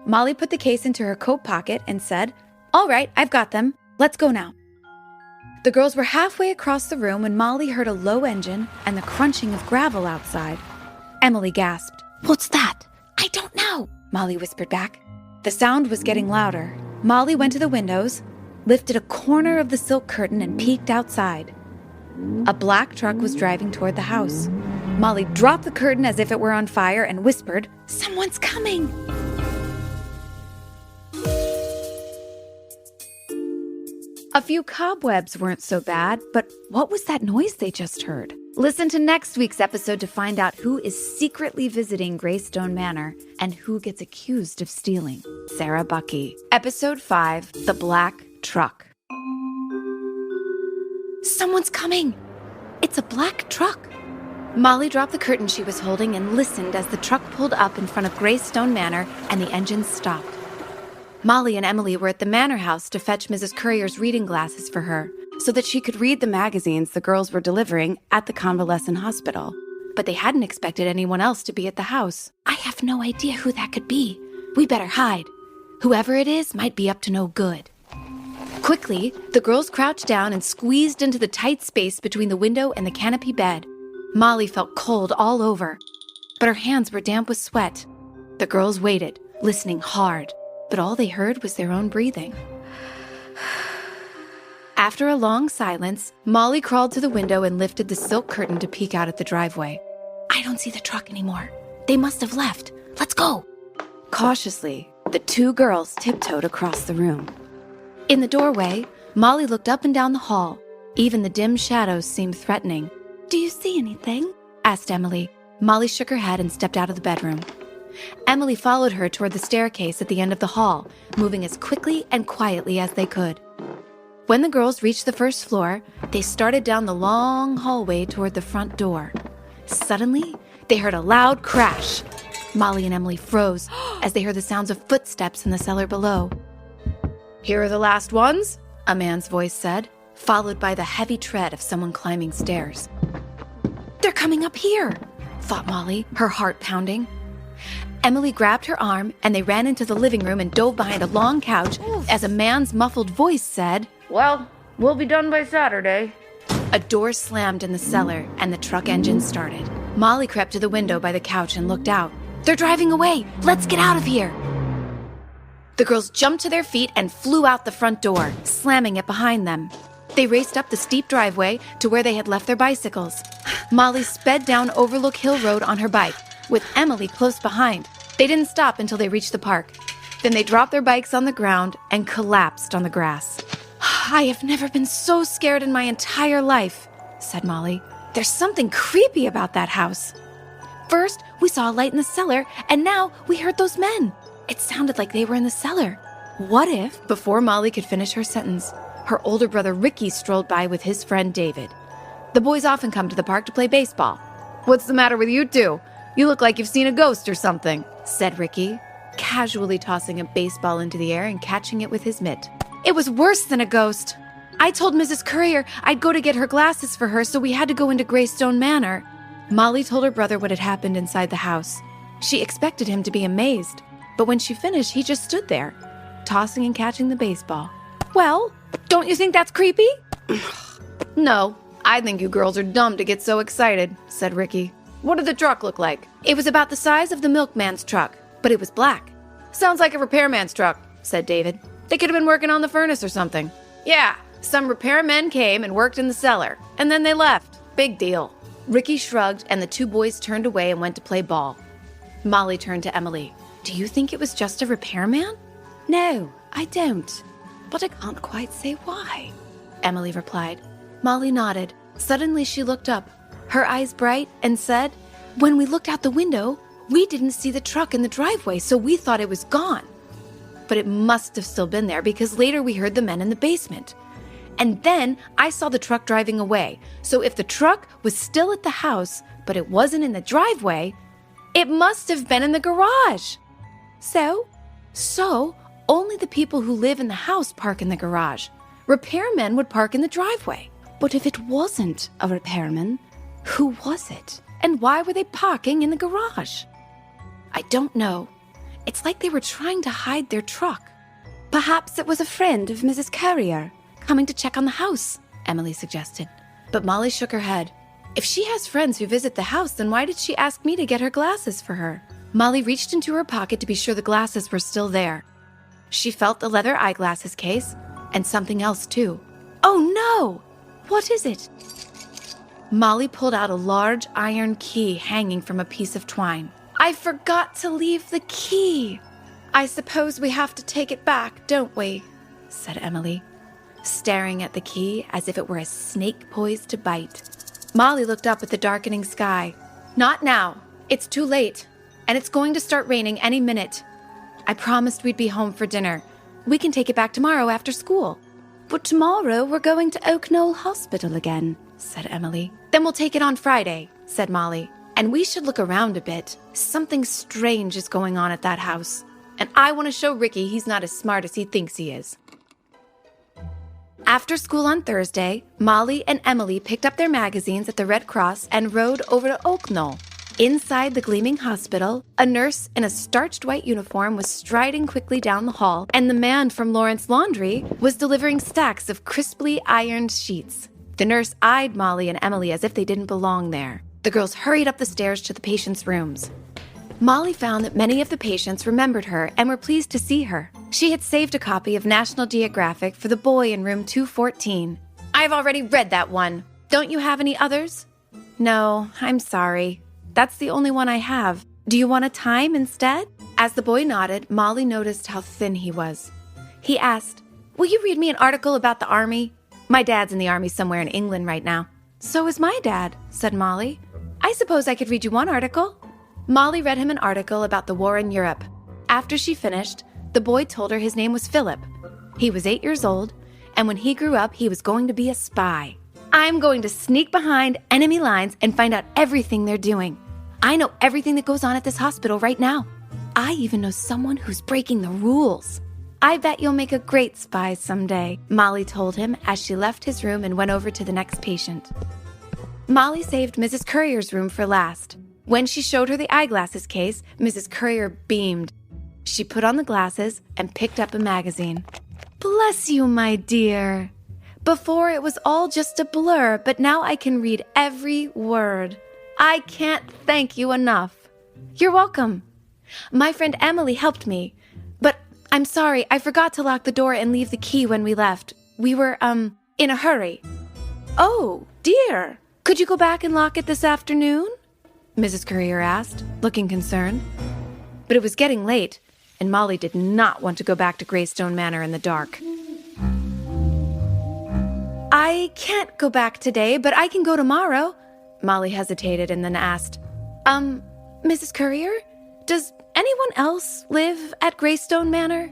B: Molly put the case into her coat pocket and said, "All right, I've got them. Let's go now." The girls were halfway across the room when Molly heard a low engine and the crunching of gravel outside. Emily gasped.
D: What's that?
B: "I don't know," Molly whispered back. The sound was getting louder. Molly went to the windows, lifted a corner of the silk curtain, and peeked outside. A black truck was driving toward the house. Molly dropped the curtain as if it were on fire and whispered, "Someone's coming!" A few cobwebs weren't so bad, but what was that noise they just heard? Listen to next week's episode to find out who is secretly visiting Graystone Manor and who gets accused of stealing. Sarah Bucky. Episode 5, The Black Truck. Someone's coming! It's a black truck! Molly dropped the curtain she was holding and listened as the truck pulled up in front of Graystone Manor and the engine stopped. Molly and Emily were at the Manor house to fetch Mrs. Currier's reading glasses for her so that she could read the magazines the girls were delivering at the convalescent hospital. But they hadn't expected anyone else to be at the house. "I have no idea who that could be. We better hide. Whoever it is might be up to no good." Quickly, the girls crouched down and squeezed into the tight space between the window and the canopy bed. Molly felt cold all over, but her hands were damp with sweat. The girls waited, listening hard, but all they heard was their own breathing. After a long silence, Molly crawled to the window and lifted the silk curtain to peek out at the driveway. "I don't see the truck anymore. They must have left. Let's go." Cautiously, the two girls tiptoed across the room. In the doorway, Molly looked up and down the hall. Even the dim shadows seemed threatening. "Do you see anything?" asked Emily. Molly shook her head and stepped out of the bedroom. Emily followed her toward the staircase at the end of the hall, moving as quickly and quietly as they could. When the girls reached the first floor, they started down the long hallway toward the front door. Suddenly, they heard a loud crash. Molly and Emily froze as they heard the sounds of footsteps in the cellar below. "Here are the last ones," a man's voice said, followed by the heavy tread of someone climbing stairs. "They're coming up here," thought Molly, her heart pounding. Emily grabbed her arm, and they ran into the living room and dove behind a long couch as a man's muffled voice said, "Well, we'll be done by Saturday." A door slammed in the cellar, and the truck engine started. Molly crept to the window by the couch and looked out. "They're driving away! Let's get out of here!" The girls jumped to their feet and flew out the front door, slamming it behind them. They raced up the steep driveway to where they had left their bicycles. Molly sped down Overlook Hill Road on her bike, with Emily close behind. They didn't stop until they reached the park. Then they dropped their bikes on the ground and collapsed on the grass. "I have never been so scared in my entire life," said Molly. "There's something creepy about that house. First, we saw a light in the cellar, and now we heard those men. It sounded like they were in the cellar. What if," before Molly could finish her sentence, her older brother Ricky strolled by with his friend David. The boys often come to the park to play baseball. "What's the matter with you two? You look like you've seen a ghost or something," said Ricky, casually tossing a baseball into the air and catching it with his mitt. "It was worse than a ghost. I told Mrs. Currier I'd go to get her glasses for her, so we had to go into Graystone Manor." Molly told her brother what had happened inside the house. She expected him to be amazed, but when she finished, he just stood there, tossing and catching the baseball. "Well, don't you think that's creepy?" "No, I think you girls are dumb to get so excited," said Ricky. "What did the truck look like?" "It was about the size of the milkman's truck, but it was black.
D: Sounds like a repairman's truck, said David. They could have been working on the furnace or something. Yeah, some repairmen came and worked in the cellar, and then they left. Big deal. Ricky shrugged, and the two boys turned away and went to play ball. Molly turned to Emily. Do you think it was just a repairman?
C: No, I don't. But I can't quite say why,
D: Emily replied. Molly nodded. Suddenly she looked up, her eyes bright, and said, When we looked out the window, we didn't see the truck in the driveway, so we thought it was gone. But it must have still been there because later we heard the men in the basement. And then I saw the truck driving away. So if the truck was still at the house, but it wasn't in the driveway, it must have been in the garage. So only the people who live in the house park in the garage. Repairmen would park in the driveway.
C: But if it wasn't a repairman, who was it?
D: And why were they parking in the garage? I don't know. It's like they were trying to hide their truck.
C: Perhaps it was a friend of Mrs. Currier
D: Coming to check on the house, Emily suggested. But Molly shook her head. If she has friends who visit the house, then why did she ask me to get her glasses for her? Molly reached into her pocket to be sure the glasses were still there. She felt the leather eyeglasses case and something else too. Oh no! What is it? Molly pulled out a large iron key hanging from a piece of twine. I forgot to leave the key. I suppose we have to take it back, don't we? Said Emily, staring at the key as if it were a snake poised to bite. Molly looked up at the darkening sky. Not now. It's too late, and it's going to start raining any minute. I promised we'd be home for dinner. We can take it back tomorrow after school.
C: But tomorrow we're going to Oak Knoll Hospital again, said Emily.
D: Then we'll take it on Friday, said Molly. And we should look around a bit. Something strange is going on at that house. And I want to show Ricky he's not as smart as he thinks he is. After school on Thursday, Molly and Emily picked up their magazines at the Red Cross and rode over to Oak Knoll. Inside the gleaming hospital, a nurse in a starched white uniform was striding quickly down the hall, and the man from Lawrence Laundry was delivering stacks of crisply ironed sheets. The nurse eyed Molly and Emily as if they didn't belong there. The girls hurried up the stairs to the patients' rooms. Molly found that many of the patients remembered her and were pleased to see her. She had saved a copy of National Geographic for the boy in room 214. I've already read that one. Don't you have any others? No, I'm sorry. That's the only one I have. Do you want a time instead? As the boy nodded, Molly noticed how thin he was. He asked, Will you read me an article about the army? My dad's in the army somewhere in England right now. So is my dad, said Molly. I suppose I could read you one article. Molly read him an article about the war in Europe. After she finished, the boy told her his name was Philip. He was 8 years old, and when he grew up, he was going to be a spy. I'm going to sneak behind enemy lines and find out everything they're doing. I know everything that goes on at this hospital right now. I even know someone who's breaking the rules. I bet you'll make a great spy someday, Molly told him as she left his room and went over to the next patient. Molly saved Mrs. Currier's room for last. When she showed her the eyeglasses case, Mrs. Currier beamed. She put on the glasses and picked up a magazine. Bless you, my dear. Before it was all just a blur, but now I can read every word. I can't thank you enough. You're welcome. My friend Emily helped me, but I'm sorry, I forgot to lock the door and leave the key when we left. We were, in a hurry. Oh, dear. Could you go back and lock it this afternoon? Mrs. Currier asked, looking concerned. But it was getting late, and Molly did not want to go back to Graystone Manor in the dark. I can't go back today, but I can go tomorrow. Molly hesitated and then asked, Mrs. Currier, does anyone else live at Graystone Manor?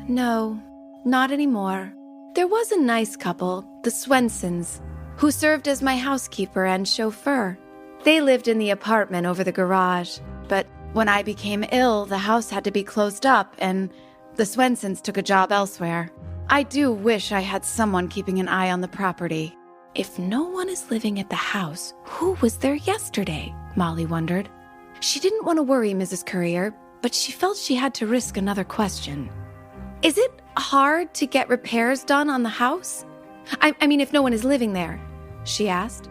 D: No, not anymore. There was a nice couple, the Swensons, who served as my housekeeper and chauffeur. They lived in the apartment over the garage, but when I became ill, the house had to be closed up, and the Swensons took a job elsewhere. I do wish I had someone keeping an eye on the property. If no one is living at the house, who was there yesterday? Molly wondered. She didn't want to worry Mrs. Currier, but she felt she had to risk another question. Is it hard to get repairs done on the house? I mean, if no one is living there, she asked.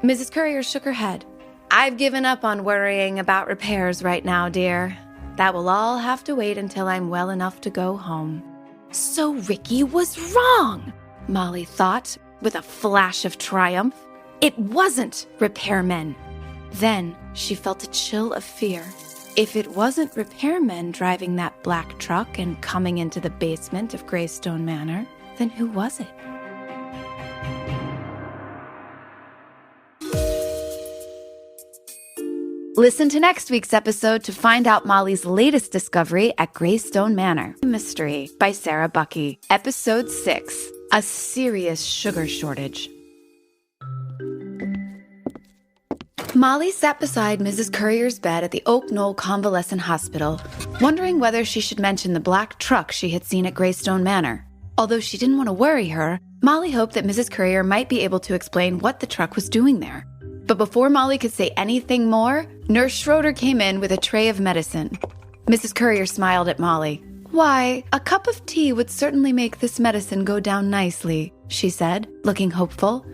D: Mrs. Currier shook her head. I've given up on worrying about repairs right now, dear. That will all have to wait until I'm well enough to go home. So Ricky was wrong, Molly thought with a flash of triumph. It wasn't repairmen. Then she felt a chill of fear. If it wasn't repairmen driving that black truck and coming into the basement of Graystone Manor, then who was it? Listen to next week's episode to find out Molly's latest discovery at Graystone Manor. Mystery by Sarah Bucky. Episode 6, A Serious Sugar Shortage. Molly sat beside Mrs. Courier's bed at the Oak Knoll Convalescent Hospital, wondering whether she should mention the black truck she had seen at Graystone Manor. Although she didn't want to worry her, Molly hoped that Mrs. Courier might be able to explain what the truck was doing there. But before Molly could say anything more, Nurse Schroeder came in with a tray of medicine. Mrs. Courier smiled at Molly. "Why, a cup of tea would certainly make this medicine go down nicely," she said, looking hopeful.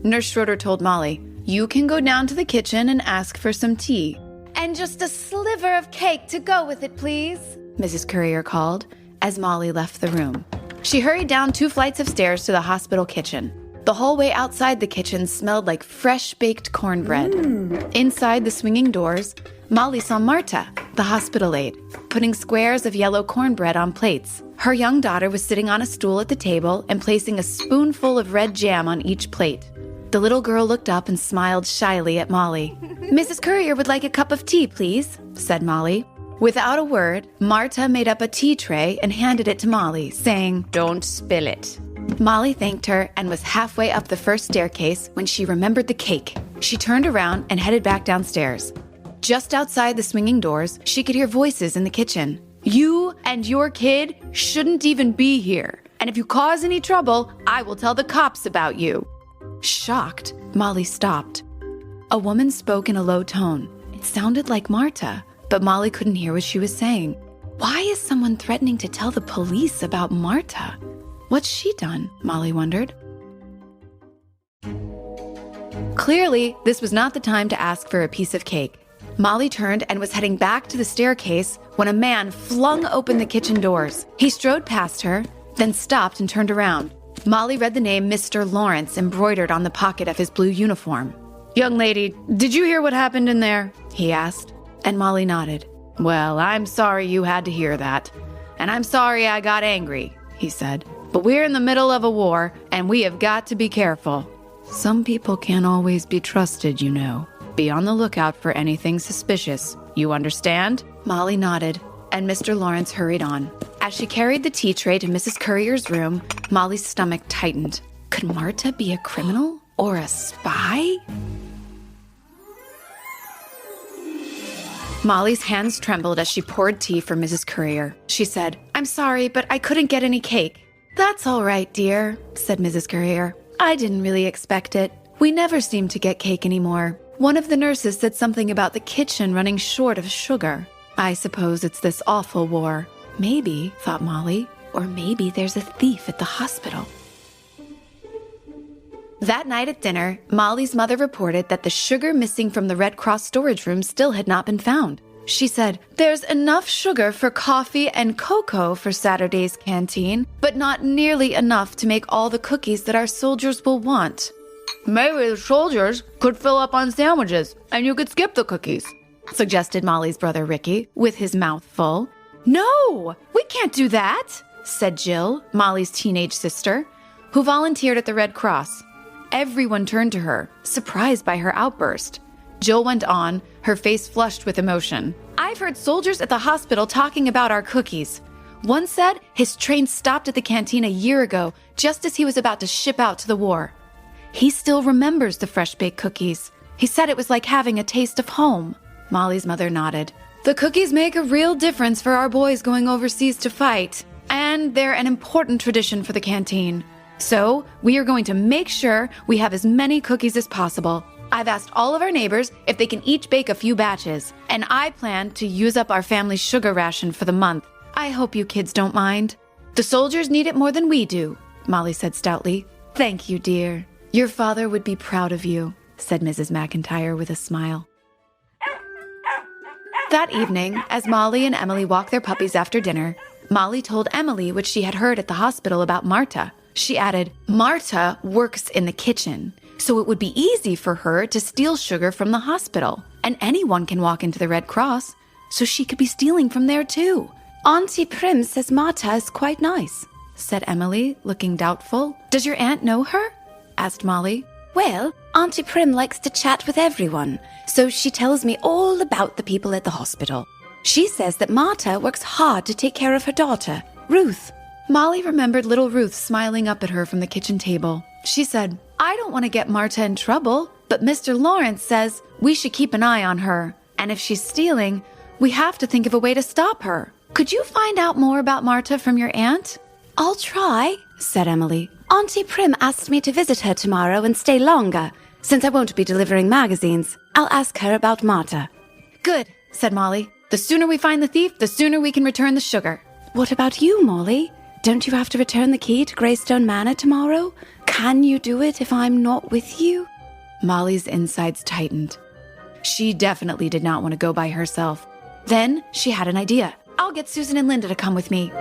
D: Nurse Schroeder told Molly, "You can go down to the kitchen and ask for some tea." "And just a sliver of cake to go with it, please," Mrs. Courier called, as Molly left the room. She hurried down 2 flights of stairs to the hospital kitchen. The hallway outside the kitchen smelled like fresh-baked cornbread. Inside the swinging doors, Molly saw Marta, the hospital aide, putting squares of yellow cornbread on plates. Her young daughter was sitting on a stool at the table and placing a spoonful of red jam on each plate. The little girl looked up and smiled shyly at Molly. "Mrs. Courier would like a cup of tea, please," said Molly. Without a word, Marta made up a tea tray and handed it to Molly, saying, "Don't spill it." Molly thanked her and was halfway up the first staircase when she remembered the cake. She turned around and headed back downstairs. Just outside the swinging doors, she could hear voices in the kitchen. "You and your kid shouldn't even be here. And if you cause any trouble, I will tell the cops about you." Shocked, Molly stopped. A woman spoke in a low tone. It sounded like Marta, but Molly couldn't hear what she was saying. Why is someone threatening to tell the police about Marta? What's she done? Molly wondered. Clearly, this was not the time to ask for a piece of cake. Molly turned and was heading back to the staircase when a man flung open the kitchen doors. He strode past her, then stopped and turned around. Molly read the name Mr. Lawrence embroidered on the pocket of his blue uniform. "Young lady, did you hear what happened in there?" he asked, and Molly nodded. "Well, I'm sorry you had to hear that, and I'm sorry I got angry," he said. "But we're in the middle of a war, and we have got to be careful. Some people can't always be trusted, you know. Be on the lookout for anything suspicious. You understand?" Molly nodded, and Mr. Lawrence hurried on. As she carried the tea tray to Mrs. Courier's room, Molly's stomach tightened. Could Marta be a criminal or a spy? Molly's hands trembled as she poured tea for Mrs. Courier. She said, "I'm sorry, but I couldn't get any cake." "That's all right, dear," said Mrs. Courier. "I didn't really expect it. We never seem to get cake anymore. One of the nurses said something about the kitchen running short of sugar. I suppose it's this awful war. Maybe," thought Molly, "or maybe there's a thief at the hospital." That night at dinner, Molly's mother reported that the sugar missing from the Red Cross storage room still had not been found. She said, "There's enough sugar for coffee and cocoa for Saturday's canteen, but not nearly enough to make all the cookies that our soldiers will want." "Maybe the soldiers could fill up on sandwiches, and you could skip the cookies," suggested Molly's brother Ricky, with his mouth full. "No, we can't do that," said Jill, Molly's teenage sister, who volunteered at the Red Cross. Everyone turned to her, surprised by her outburst. Jill went on, her face flushed with emotion. "I've heard soldiers at the hospital talking about our cookies. One said his train stopped at the canteen a year ago, just as he was about to ship out to the war. He still remembers the fresh-baked cookies. He said it was like having a taste of home." Molly's mother nodded. "The cookies make a real difference for our boys going overseas to fight, and they're an important tradition for the canteen. So, we are going to make sure we have as many cookies as possible. I've asked all of our neighbors if they can each bake a few batches, and I plan to use up our family's sugar ration for the month. I hope you kids don't mind." "The soldiers need it more than we do," Molly said stoutly. "Thank you, dear. Your father would be proud of you," said Mrs. McIntyre with a smile. That evening, as Molly and Emily walked their puppies after dinner, Molly told Emily what she had heard at the hospital about Marta. She added, Marta works in the kitchen, so it would be easy for her to steal sugar from the hospital. And anyone can walk into the Red Cross, so she could be stealing from there too. Auntie Prim says Marta is quite nice, said Emily, looking doubtful. Does your aunt know her? Asked Molly. Well, Auntie Prim likes to chat with everyone, so she tells me all about the people at the hospital. She says that Marta works hard to take care of her daughter, Ruth. Molly remembered little Ruth smiling up at her from the kitchen table. She said, I don't want to get Marta in trouble, but Mr. Lawrence says we should keep an eye on her. And if she's stealing, we have to think of a way to stop her. Could you find out more about Marta from your aunt? I'll try, said Emily. Auntie Prim asked me to visit her tomorrow and stay longer. Since I won't be delivering magazines, I'll ask her about Marta. Good, said Molly. The sooner we find the thief, the sooner we can return the sugar. What about you, Molly? Don't you have to return the key to Graystone Manor tomorrow? Can you do it if I'm not with you? Molly's insides tightened. She definitely did not want to go by herself. Then she had an idea. I'll get Susan and Linda to come with me.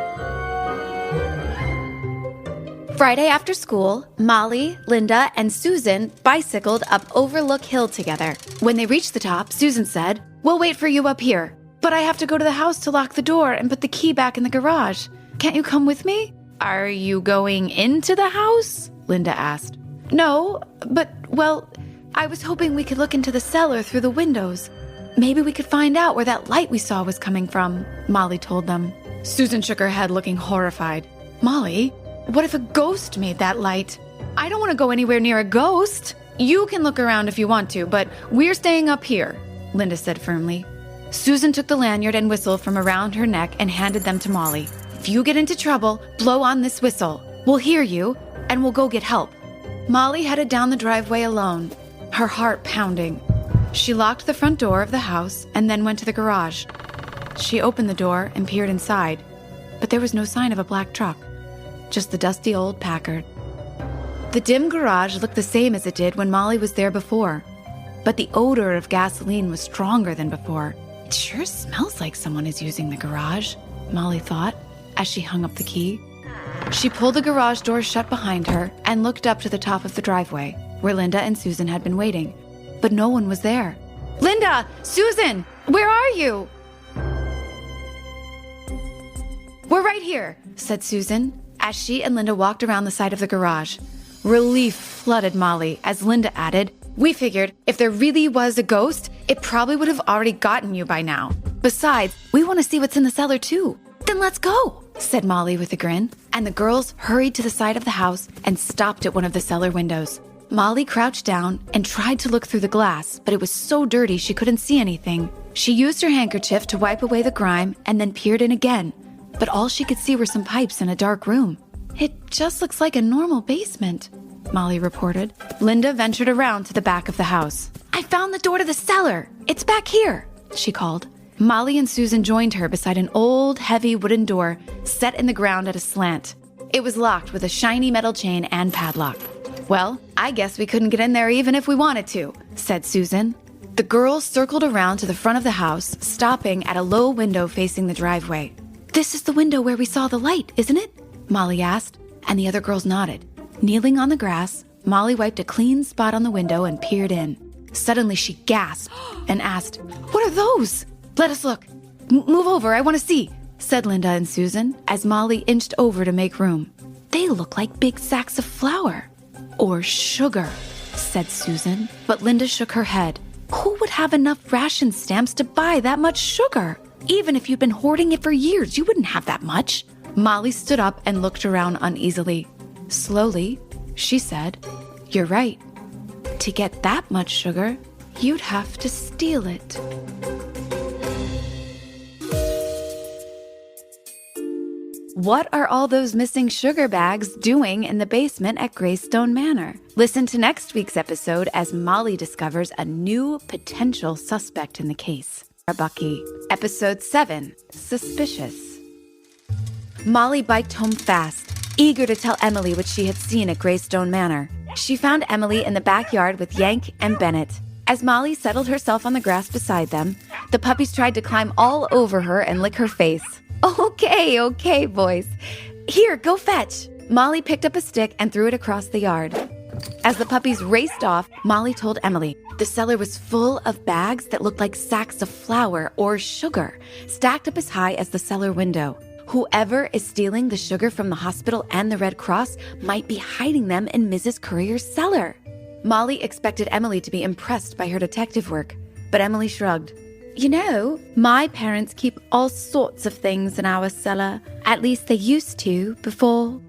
D: Friday after school, Molly, Linda, and Susan bicycled up Overlook Hill together. When they reached the top, Susan said, We'll wait for you up here. But I have to go to the house to lock the door and put the key back in the garage. Can't you come with me? Are you going into the house? Linda asked. No, but, well, I was hoping we could look into the cellar through the windows. Maybe we could find out where that light we saw was coming from, Molly told them. Susan shook her head, looking horrified. Molly, what if a ghost made that light? I don't want to go anywhere near a ghost. You can look around if you want to, but we're staying up here, Linda said firmly. Susan took the lanyard and whistle from around her neck and handed them to Molly. If you get into trouble, blow on this whistle. We'll hear you, and we'll go get help. Molly headed down the driveway alone, her heart pounding. She locked the front door of the house and then went to the garage. She opened the door and peered inside, but there was no sign of a black truck, just the dusty old Packard. The dim garage looked the same as it did when Molly was there before, but the odor of gasoline was stronger than before. It sure smells like someone is using the garage, Molly thought, as she hung up the key. She pulled the garage door shut behind her and looked up to the top of the driveway, where Linda and Susan had been waiting. But no one was there. Linda! Susan! Where are you? We're right here, said Susan, as she and Linda walked around the side of the garage. Relief flooded Molly as Linda added, We figured if there really was a ghost, it probably would have already gotten you by now. Besides, we want to see what's in the cellar too. Then let's go, said Molly with a grin, and the girls hurried to the side of the house and stopped at one of the cellar windows. Molly crouched down and tried to look through the glass, but it was so dirty she couldn't see anything. She used her handkerchief to wipe away the grime and then peered in again, but all she could see were some pipes in a dark room. It just looks like a normal basement, Molly reported. Linda ventured around to the back of the house. I found the door to the cellar. It's back here, she called. Molly and Susan joined her beside an old, heavy wooden door set in the ground at a slant. It was locked with a shiny metal chain and padlock. Well, I guess we couldn't get in there even if we wanted to, said Susan. The girls circled around to the front of the house, stopping at a low window facing the driveway. This is the window where we saw the light, isn't it? Molly asked, and the other girls nodded. Kneeling on the grass, Molly wiped a clean spot on the window and peered in. Suddenly she gasped and asked, What are those? Let us look. Move over, I want to see, said Linda and Susan as Molly inched over to make room. They look like big sacks of flour. Or sugar, said Susan, but Linda shook her head. Who would have enough ration stamps to buy that much sugar? Even if you'd been hoarding it for years, you wouldn't have that much. Molly stood up and looked around uneasily. Slowly, she said, You're right. To get that much sugar, you'd have to steal it. What are all those missing sugar bags doing in the basement at Graystone Manor? Listen to next week's episode as Molly discovers a new potential suspect in the case. Bucky. Episode 7, Suspicious. Molly biked home fast, eager to tell Emily what she had seen at Graystone Manor. She found Emily in the backyard with Yank and Bennett. As Molly settled herself on the grass beside them,
C: The puppies tried to climb all over her and lick her face. Okay, boys. Here, go fetch. Molly picked up a stick and threw it across the yard. As the puppies raced off, Molly told Emily the cellar was full of bags that looked like sacks of flour or sugar, stacked up as high as the cellar window. Whoever is stealing the sugar from the hospital and the Red Cross might be hiding them in Mrs. Courier's cellar. Molly expected Emily to be impressed by her detective work, but Emily shrugged. You know, my parents keep all sorts of things in our cellar. At least they used to before.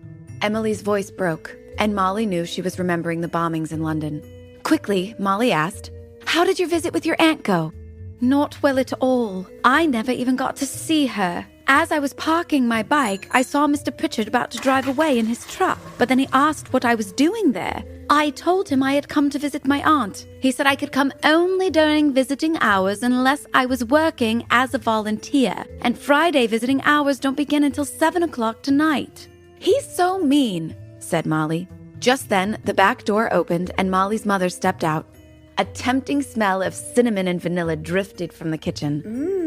C: Emily's voice broke, and Molly knew she was remembering the bombings in London. Quickly, Molly asked, "How did your visit with your aunt go?" "Not well at all. I never even got to see her. As I was parking my bike, I saw Mr. Pritchard about to drive away in his truck, but then he asked what I was doing there. I told him I had come to visit my aunt. He said I could come only during visiting hours unless I was working as a volunteer, and Friday visiting hours don't begin until 7 o'clock tonight." "He's so mean," said Molly. Just then, the back door opened and Molly's mother stepped out. A tempting smell of cinnamon and vanilla drifted from the kitchen.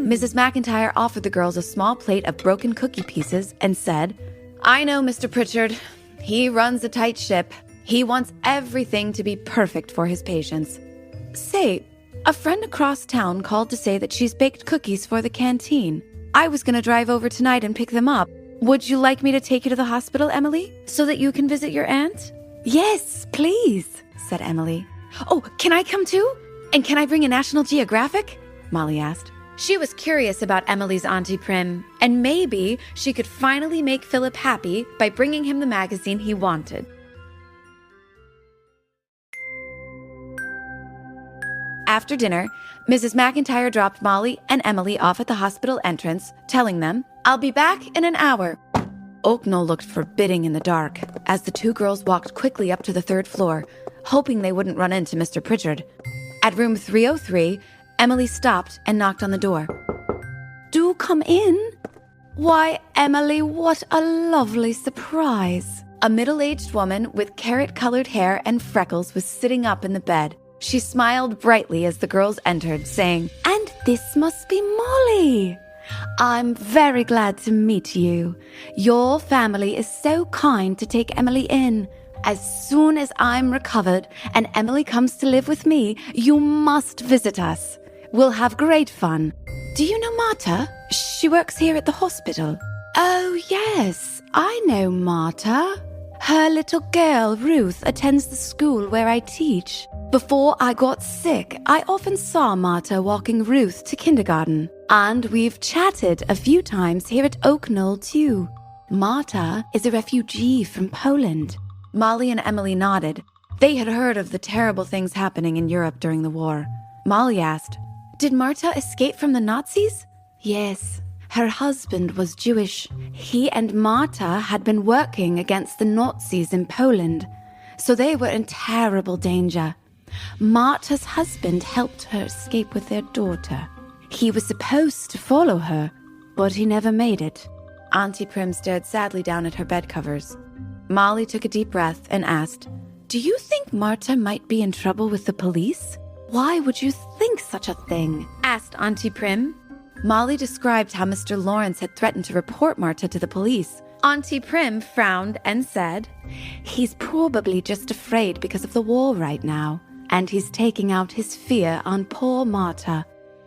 C: Mrs. McIntyre offered the girls a small plate of broken cookie pieces and said, "I know Mr. Pritchard. He runs a tight ship. He wants everything to be perfect for his patients. Say, a friend across town called to say that she's baked cookies for the canteen. I was going to drive over tonight and pick them up. Would you like me to take you to the hospital, Emily, so that you can visit your aunt?" "Yes, please," said Emily. "Oh, can I come too? And can I bring a National Geographic?" Molly asked. She was curious about Emily's Auntie Prim, and maybe she could finally make Philip happy by bringing him the magazine he wanted. After dinner, Mrs. McIntyre dropped Molly and Emily off at the hospital entrance, telling them, "I'll be back in an hour." Oaknell looked forbidding in the dark as the two girls walked quickly up to the 3rd floor, hoping they wouldn't run into Mr. Pritchard. At room 303, Emily stopped and knocked on the door. "Do come in." "Why, Emily, what a lovely surprise." A middle-aged woman with carrot-colored hair and freckles was sitting up in the bed. She smiled brightly as the girls entered, saying, "And this must be Molly. I'm very glad to meet you. Your family is so kind to take Emily in. As soon as I'm recovered and Emily comes to live with me, you must visit us. We'll have great fun. Do you know Marta? She works here at the hospital." "Oh, yes, I know Marta. Her little girl, Ruth, attends the school where I teach. Before I got sick, I often saw Marta walking Ruth to kindergarten. And we've chatted a few times here at Oaknell, too. Marta is a refugee from Poland." Molly and Emily nodded. They had heard of the terrible things happening in Europe during the war. Molly asked, "Did Marta escape from the Nazis?" "Yes. Her husband was Jewish. He and Marta had been working against the Nazis in Poland, so they were in terrible danger. Marta's husband helped her escape with their daughter. He was supposed to follow her, but he never made it." Auntie Prim stared sadly down at her bed covers. Molly took a deep breath and asked, "Do you think Marta might be in trouble with the police?" "Why would you think such a thing?" asked Auntie Prim. Molly described how Mr. Lawrence had threatened to report Marta to the police. Auntie Prim frowned and said, "He's probably just afraid because of the war right now, and he's taking out his fear on poor Marta.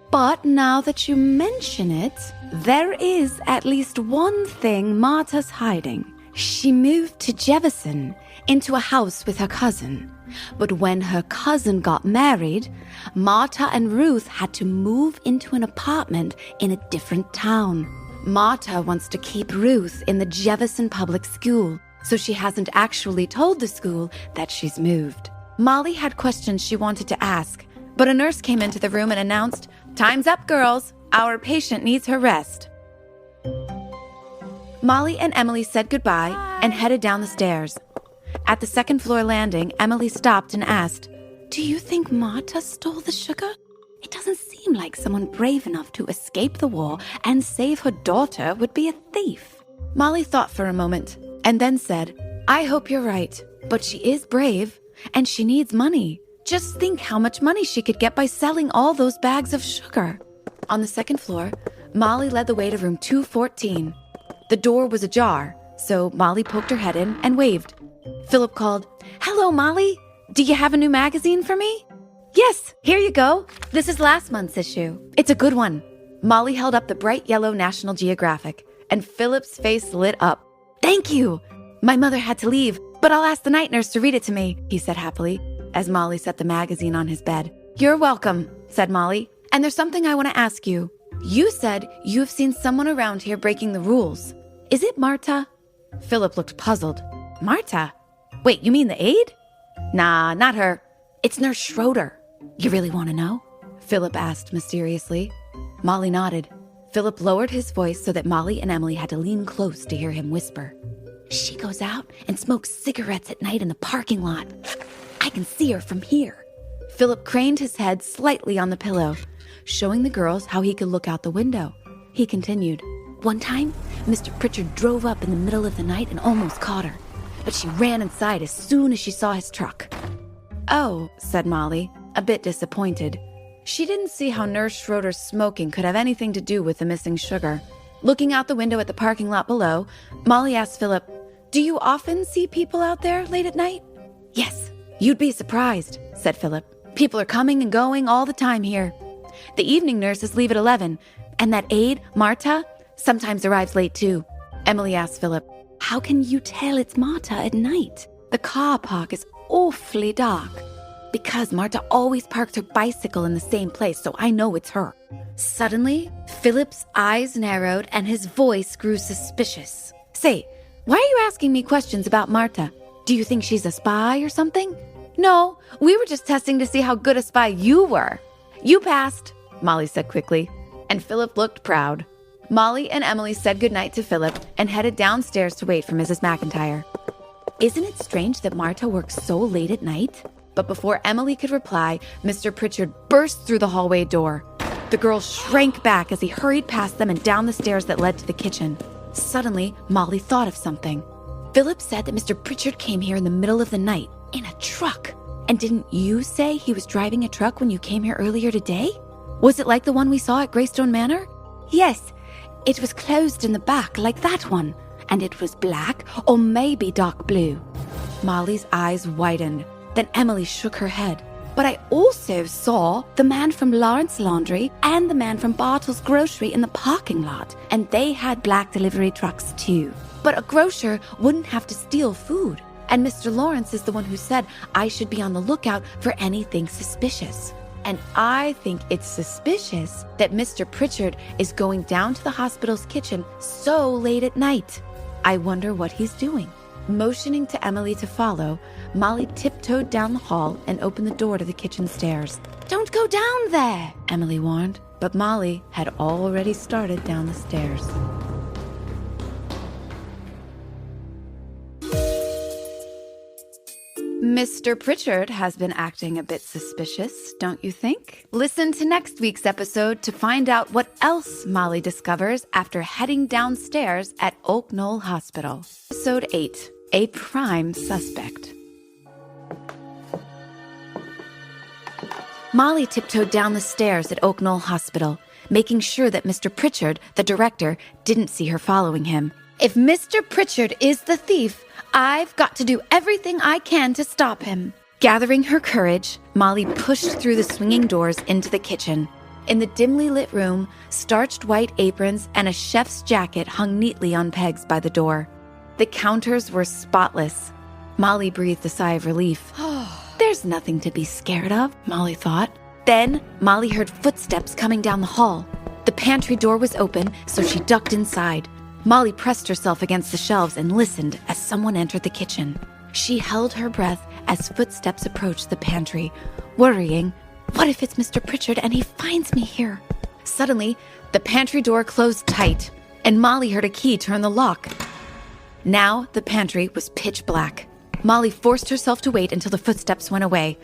C: But now that you mention it, there is at least one thing Marta's hiding. She moved to Jefferson, into a house with her cousin. But when her cousin got married, Marta and Ruth had to move into an apartment in a different town. Marta wants to keep Ruth in the Jefferson Public School, so she hasn't actually told the school that she's moved." Molly had questions she wanted to ask, but a nurse came into the room and announced, "Time's up, girls. Our patient needs her rest." Molly and Emily said goodbye and headed down the stairs. At the 2nd floor landing, Emily stopped and asked, "Do you think Marta stole the sugar? It doesn't seem like someone brave enough to escape the war and save her daughter would be a thief." Molly thought for a moment and then said, "I hope you're right, but she is brave and she needs money. Just think how much money she could get by selling all those bags of sugar."
D: On the second floor, Molly led the way to room 214. The door was ajar, so Molly poked her head in and waved. Philip called, "Hello, Molly. Do you have a new magazine for me?" "Yes, here you go. This is last month's issue. It's a good one." Molly held up the bright yellow National Geographic, and Philip's face lit up. "Thank you. My mother had to leave, but I'll ask the night nurse to read it to me," he said happily, as Molly set the magazine on his bed. "You're welcome," said Molly. "And there's something I want to ask you. You said you've seen someone around here breaking the rules. Is it Marta?" Philip looked puzzled. "Marta? Wait, you mean the aide?" "Nah, not her. It's Nurse Schroeder." "You really want to know?" Philip asked mysteriously. Molly nodded. Philip lowered his voice so that Molly and Emily had to lean close to hear him whisper. "She goes out and smokes cigarettes at night in the parking lot. I can see her from here." Philip craned his head slightly on the pillow, showing the girls how he could look out the window. He continued, "One time, Mr. Pritchard drove up in the middle of the night and almost caught her, but she ran inside as soon as she saw his truck." "Oh," said Molly, a bit disappointed. She didn't see how Nurse Schroeder's smoking could have anything to do with the missing sugar. Looking out the window at the parking lot below, Molly asked Philip, "Do you often see people out there late at night?" "Yes, you'd be surprised," said Philip. "People are coming and going all the time here. The evening nurses leave at 11, and that aide, Marta, sometimes arrives late too." Emily asked Philip, "How can you tell it's Marta at night? The car park is awfully dark." "Because Marta always parks her bicycle in the same place, so I know it's her." Suddenly, Philip's eyes narrowed and his voice grew suspicious. "Say, why are you asking me questions about Marta? Do you think she's a spy or something?" "No, we were just testing to see how good a spy you were." "You passed," Molly said quickly, and Philip looked proud. Molly and Emily said goodnight to Philip and headed downstairs to wait for Mrs. McIntyre. "Isn't it strange that Marta works so late at night?" But before Emily could reply, Mr. Pritchard burst through the hallway door. The girls shrank back as he hurried past them and down the stairs that led to the kitchen. Suddenly, Molly thought of something. "Philip said that Mr. Pritchard came here in the middle of the night, in a truck. And didn't you say he was driving a truck when you came here earlier today? Was it like the one we saw at Graystone Manor?" "Yes, it was closed in the back like that one. And it was black or maybe dark blue." Molly's eyes widened. Then Emily shook her head. "But I also saw the man from Lawrence Laundry and the man from Bartle's Grocery in the parking lot, and they had black delivery trucks too. But a grocer wouldn't have to steal food. And Mr. Lawrence is the one who said I should be on the lookout for anything suspicious. And I think it's suspicious that Mr. Pritchard is going down to the hospital's kitchen so late at night. I wonder what he's doing." Motioning to Emily to follow, Molly tiptoed down the hall and opened the door to the kitchen stairs. "Don't go down there," Emily warned, but Molly had already started down the stairs. Mr. Pritchard has been acting a bit suspicious, don't you think? Listen to next week's episode to find out what else Molly discovers after heading downstairs at Oak Knoll Hospital. Episode 8, A Prime Suspect. Molly tiptoed down the stairs at Oak Knoll Hospital, making sure that Mr. Pritchard, the director, didn't see her following him. If Mr. Pritchard is the thief, I've got to do everything I can to stop him. Gathering her courage, Molly pushed through the swinging doors into the kitchen. In the dimly lit room, starched white aprons and a chef's jacket hung neatly on pegs by the door. The counters were spotless. Molly breathed a sigh of relief. There's nothing to be scared of, Molly thought. Then, Molly heard footsteps coming down the hall. The pantry door was open, so she ducked inside. Molly pressed herself against the shelves and listened as someone entered the kitchen. She held her breath as footsteps approached the pantry, worrying, what if it's Mr. Pritchard and he finds me here? Suddenly, the pantry door closed tight, and Molly heard a key turn the lock. Now, the pantry was pitch black. Molly forced herself to wait until the footsteps went away.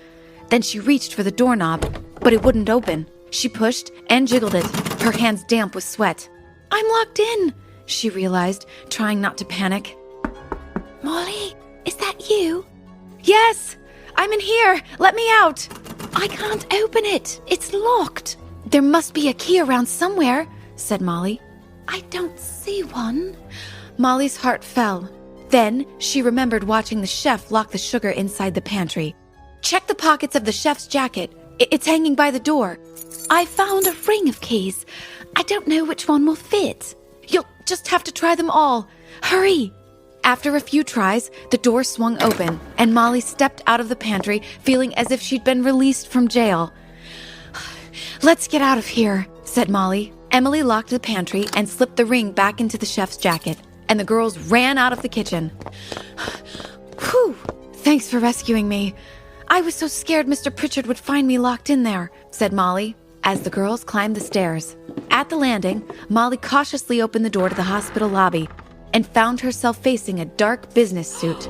D: Then she reached for the doorknob, but it wouldn't open. She pushed and jiggled it, her hands damp with sweat. I'm locked in, she realized, trying not to panic. Molly, is that you? Yes, I'm in here. Let me out. I can't open it. It's locked. There must be a key around somewhere, said Molly. I don't see one. Molly's heart fell. Then she remembered watching the chef lock the sugar inside the pantry. Check the pockets of the chef's jacket. It's hanging by the door. I found a ring of keys. I don't know which one will fit. You'll just have to try them all. Hurry! After a few tries, the door swung open, and Molly stepped out of the pantry, feeling as if she'd been released from jail. Let's get out of here, said Molly. Emily locked the pantry and slipped the ring back into the chef's jacket, and the girls ran out of the kitchen. Whew! Thanks for rescuing me. I was so scared Mr. Pritchard would find me locked in there, said Molly, as the girls climbed the stairs. At the landing, Molly cautiously opened the door to the hospital lobby and found herself facing a dark business suit.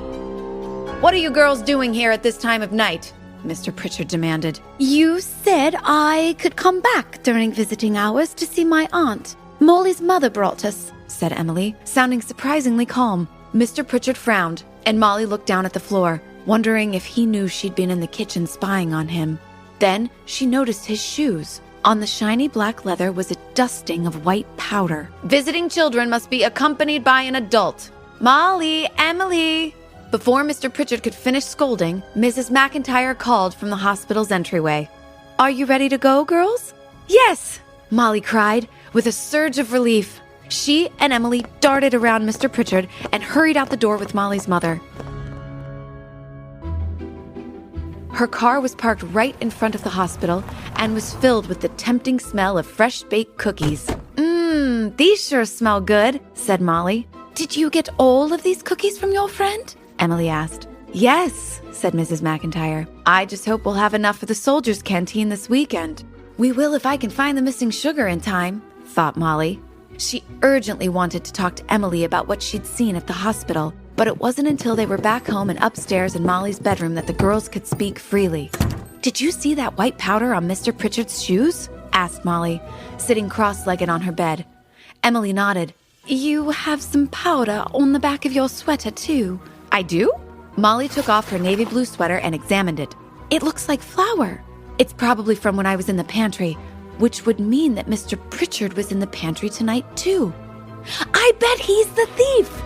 D: What are you girls doing here at this time of night? Mr. Pritchard demanded.
C: You said I could come back during visiting hours to see my aunt. Molly's mother brought us,
D: said Emily, sounding surprisingly calm. Mr. Pritchard frowned, and Molly looked down at the floor, wondering if he knew she'd been in the kitchen spying on him. Then she noticed his shoes. On the shiny black leather was a dusting of white powder. Visiting children must be accompanied by an adult. Molly, Emily! Before Mr. Pritchard could finish scolding, Mrs. McIntyre called from the hospital's entryway. Are you ready to go, girls? Yes! Molly cried, with a surge of relief. She and Emily darted around Mr. Pritchard and hurried out the door with Molly's mother. Her car was parked right in front of the hospital and was filled with the tempting smell of fresh-baked cookies. These sure smell good, said Molly. Did you get all of these cookies from your friend? Emily asked. Yes, said Mrs. McIntyre. I just hope we'll have enough for the soldiers' canteen this weekend. We will if I can find the missing sugar in time, thought Molly. She urgently wanted to talk to Emily about what she'd seen at the hospital, but it wasn't until they were back home and upstairs in Molly's bedroom that the girls could speak freely. Did you see that white powder on Mr. Pritchard's shoes? Asked Molly, sitting cross-legged on her bed. Emily nodded. You have some powder on the back of your sweater, too. I do? Molly took off her navy blue sweater and examined it. It looks like flour. It's probably from when I was in the pantry, which would mean that Mr. Pritchard was in the pantry tonight, too. I bet he's the thief!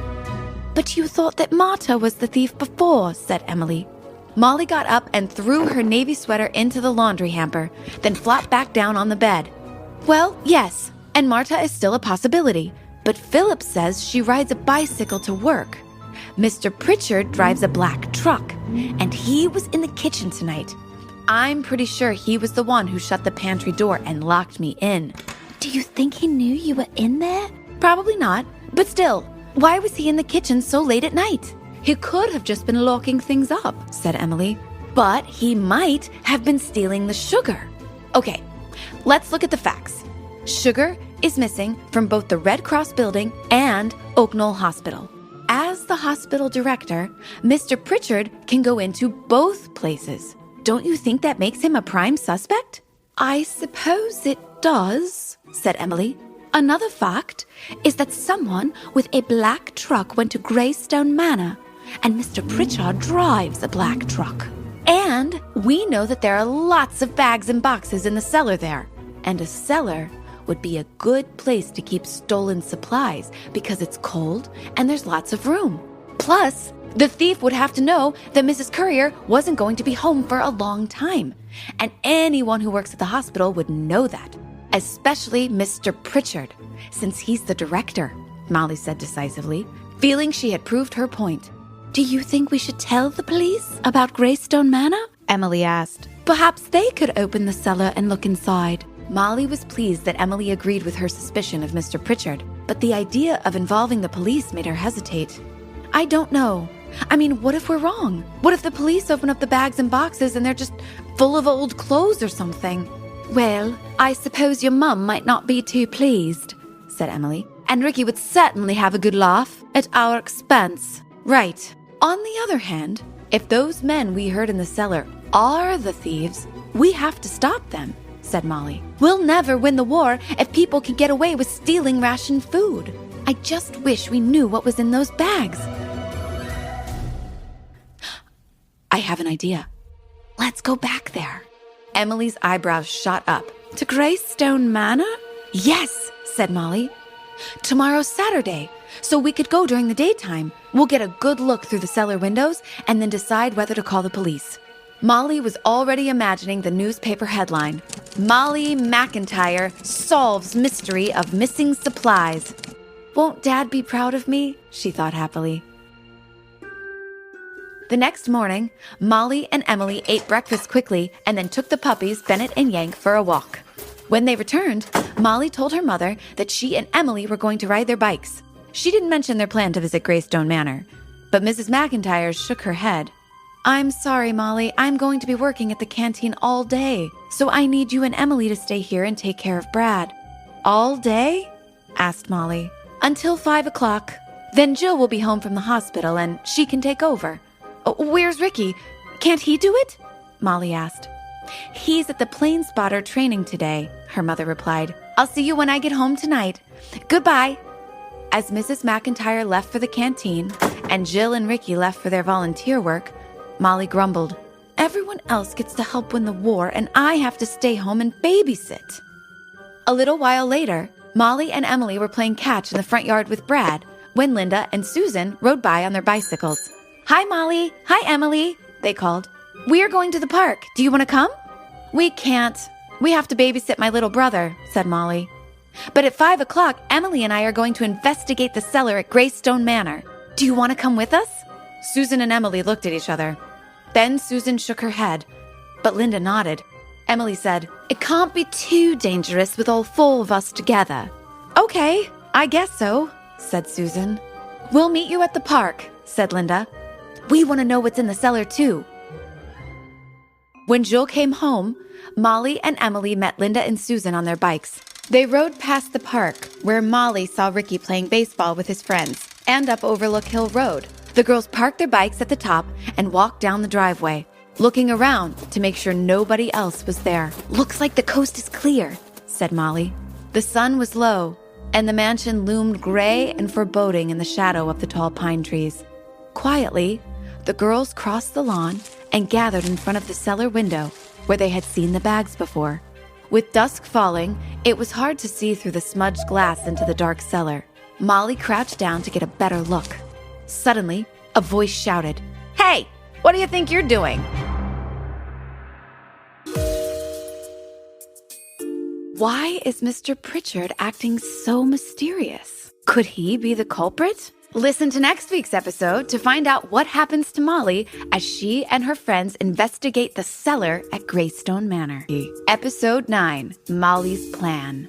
D: But you thought that Marta was the thief before, said Emily. Molly got up and threw her navy sweater into the laundry hamper, then flopped back down on the bed. Well, yes, and Marta is still a possibility, but Philip says she rides a bicycle to work. Mr. Pritchard drives a black truck, and he was in the kitchen tonight. I'm pretty sure he was the one who shut the pantry door and locked me in.
C: Do you think he knew you were in there?
D: Probably not, but still, why was he in the kitchen so late at night? He could have just been locking things up, said Emily. But he might have been stealing the sugar. Okay, let's look at the facts. Sugar is missing from both the Red Cross building and Oak Knoll Hospital. As the hospital director, Mr. Pritchard can go into both places. Don't you think that makes him a prime suspect? I suppose it does, said Emily. Another fact is that someone with a black truck went to Graystone Manor, and Mr. Pritchard drives a black truck. And we know that there are lots of bags and boxes in the cellar there, and a cellar would be a good place to keep stolen supplies because it's cold and there's lots of room. Plus, the thief would have to know that Mrs. Currier wasn't going to be home for a long time, and anyone who works at the hospital would know that. Especially Mr. Pritchard, since he's the director, Molly said decisively, feeling she had proved her point. Do you think we should tell the police about Graystone Manor? Emily asked. Perhaps they could open the cellar and look inside. Molly was pleased that Emily agreed with her suspicion of Mr. Pritchard, but the idea of involving the police made her hesitate. I don't know. I mean, what if we're wrong? What if the police open up the bags and boxes and they're just full of old clothes or something? Well, I suppose your mum might not be too pleased, said Emily. And Ricky would certainly have a good laugh at our expense. Right. On the other hand, if those men we heard in the cellar are the thieves, we have to stop them, said Molly. We'll never win the war if people can get away with stealing rationed food. I just wish we knew what was in those bags. I have an idea. Let's go back there. Emily's eyebrows shot up, To Graystone Manor? Yes, said Molly. Tomorrow's Saturday, so we could go during the daytime. We'll get a good look through the cellar windows and then decide whether to call the police. Molly was already imagining the newspaper headline, Molly McIntyre solves mystery of missing supplies. Won't Dad be proud of me? She thought happily. The next morning, Molly and Emily ate breakfast quickly and then took the puppies, Bennett and Yank, for a walk. When they returned, Molly told her mother that she and Emily were going to ride their bikes. She didn't mention their plan to visit Graystone Manor, but Mrs. McIntyre shook her head. I'm sorry, Molly. I'm going to be working at the canteen all day, so I need you and Emily to stay here and take care of Brad. All day? Asked Molly. Until 5 o'clock. Then Jill will be home from the hospital and she can take over. Where's Ricky? Can't he do it? Molly asked. He's at the plane spotter training today, her mother replied. I'll see you when I get home tonight. Goodbye. As Mrs. McIntyre left for the canteen and Jill and Ricky left for their volunteer work, Molly grumbled. Everyone else gets to help win the war and I have to stay home and babysit. A little while later, Molly and Emily were playing catch in the front yard with Brad when Linda and Susan rode by on their bicycles. Hi, Molly. Hi, Emily, they called. We're going to the park. Do you want to come? We can't. We have to babysit my little brother, said Molly. But at 5 o'clock, Emily and I are going to investigate the cellar at Graystone Manor. Do you want to come with us? Susan and Emily looked at each other. Then Susan shook her head, but Linda nodded. Emily said, It can't be too dangerous with all 4 of us together. Okay, I guess so, said Susan. We'll meet you at the park, said Linda. We want to know what's in the cellar, too. When Jill came home, Molly and Emily met Linda and Susan on their bikes. They rode past the park, where Molly saw Ricky playing baseball with his friends, and up Overlook Hill Road. The girls parked their bikes at the top and walked down the driveway, looking around to make sure nobody else was there. Looks like the coast is clear, said Molly. The sun was low, and the mansion loomed gray and foreboding in the shadow of the tall pine trees. Quietly, the girls crossed the lawn and gathered in front of the cellar window where they had seen the bags before. With dusk falling, it was hard to see through the smudged glass into the dark cellar. Molly crouched down to get a better look. Suddenly, a voice shouted, Hey, what do you think you're doing? Why is Mr. Pritchard acting so mysterious? Could he be the culprit? Listen to next week's episode to find out what happens to Molly as she and her friends investigate the cellar at Graystone Manor. Episode 9, Molly's Plan.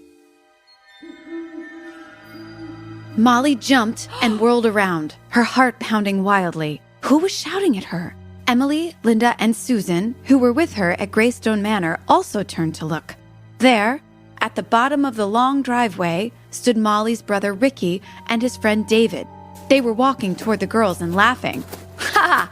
D: Molly jumped and whirled around, her heart pounding wildly. Who was shouting at her? Emily, Linda, and Susan, who were with her at Graystone Manor, also turned to look. There, at the bottom of the long driveway, stood Molly's brother Ricky and his friend David. They were walking toward the girls and laughing. Ha!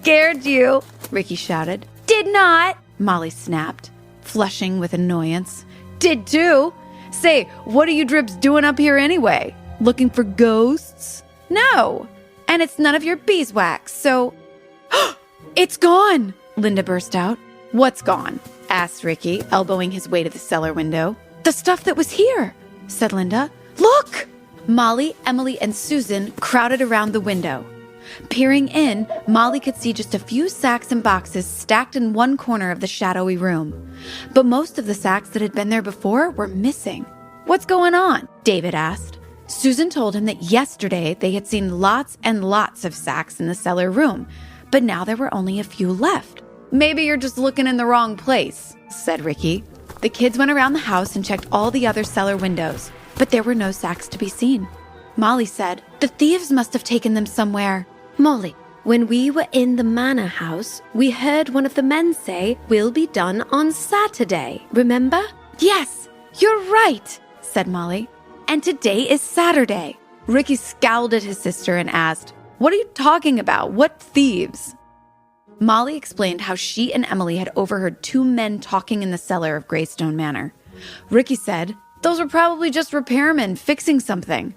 D: Scared you, Ricky shouted. Did not, Molly snapped, flushing with annoyance. Did too. Say, what are you drips doing up here anyway? Looking for ghosts? No. And it's none of your beeswax, so... It's gone, Linda burst out. What's gone? Asked Ricky, elbowing his way to the cellar window. The stuff that was here, said Linda. Look! Molly, Emily, and Susan crowded around the window. Peering in, Molly could see just a few sacks and boxes stacked in one corner of the shadowy room. But most of the sacks that had been there before were missing. What's going on? David asked. Susan told him that yesterday they had seen lots and lots of sacks in the cellar room, but now there were only a few left. Maybe you're just looking in the wrong place, said Ricky. The kids went around the house and checked all the other cellar windows, but there were no sacks to be seen. Molly said, The thieves must have taken them somewhere.
E: Molly, when we were in the manor house, we heard one of the men say, We'll be done on Saturday, remember?
D: Yes, you're right, said Molly. And today is Saturday. Ricky scowled at his sister and asked, What are you talking about? What thieves? Molly explained how she and Emily had overheard 2 men talking in the cellar of Graystone Manor. Ricky said, Those are probably just repairmen fixing something.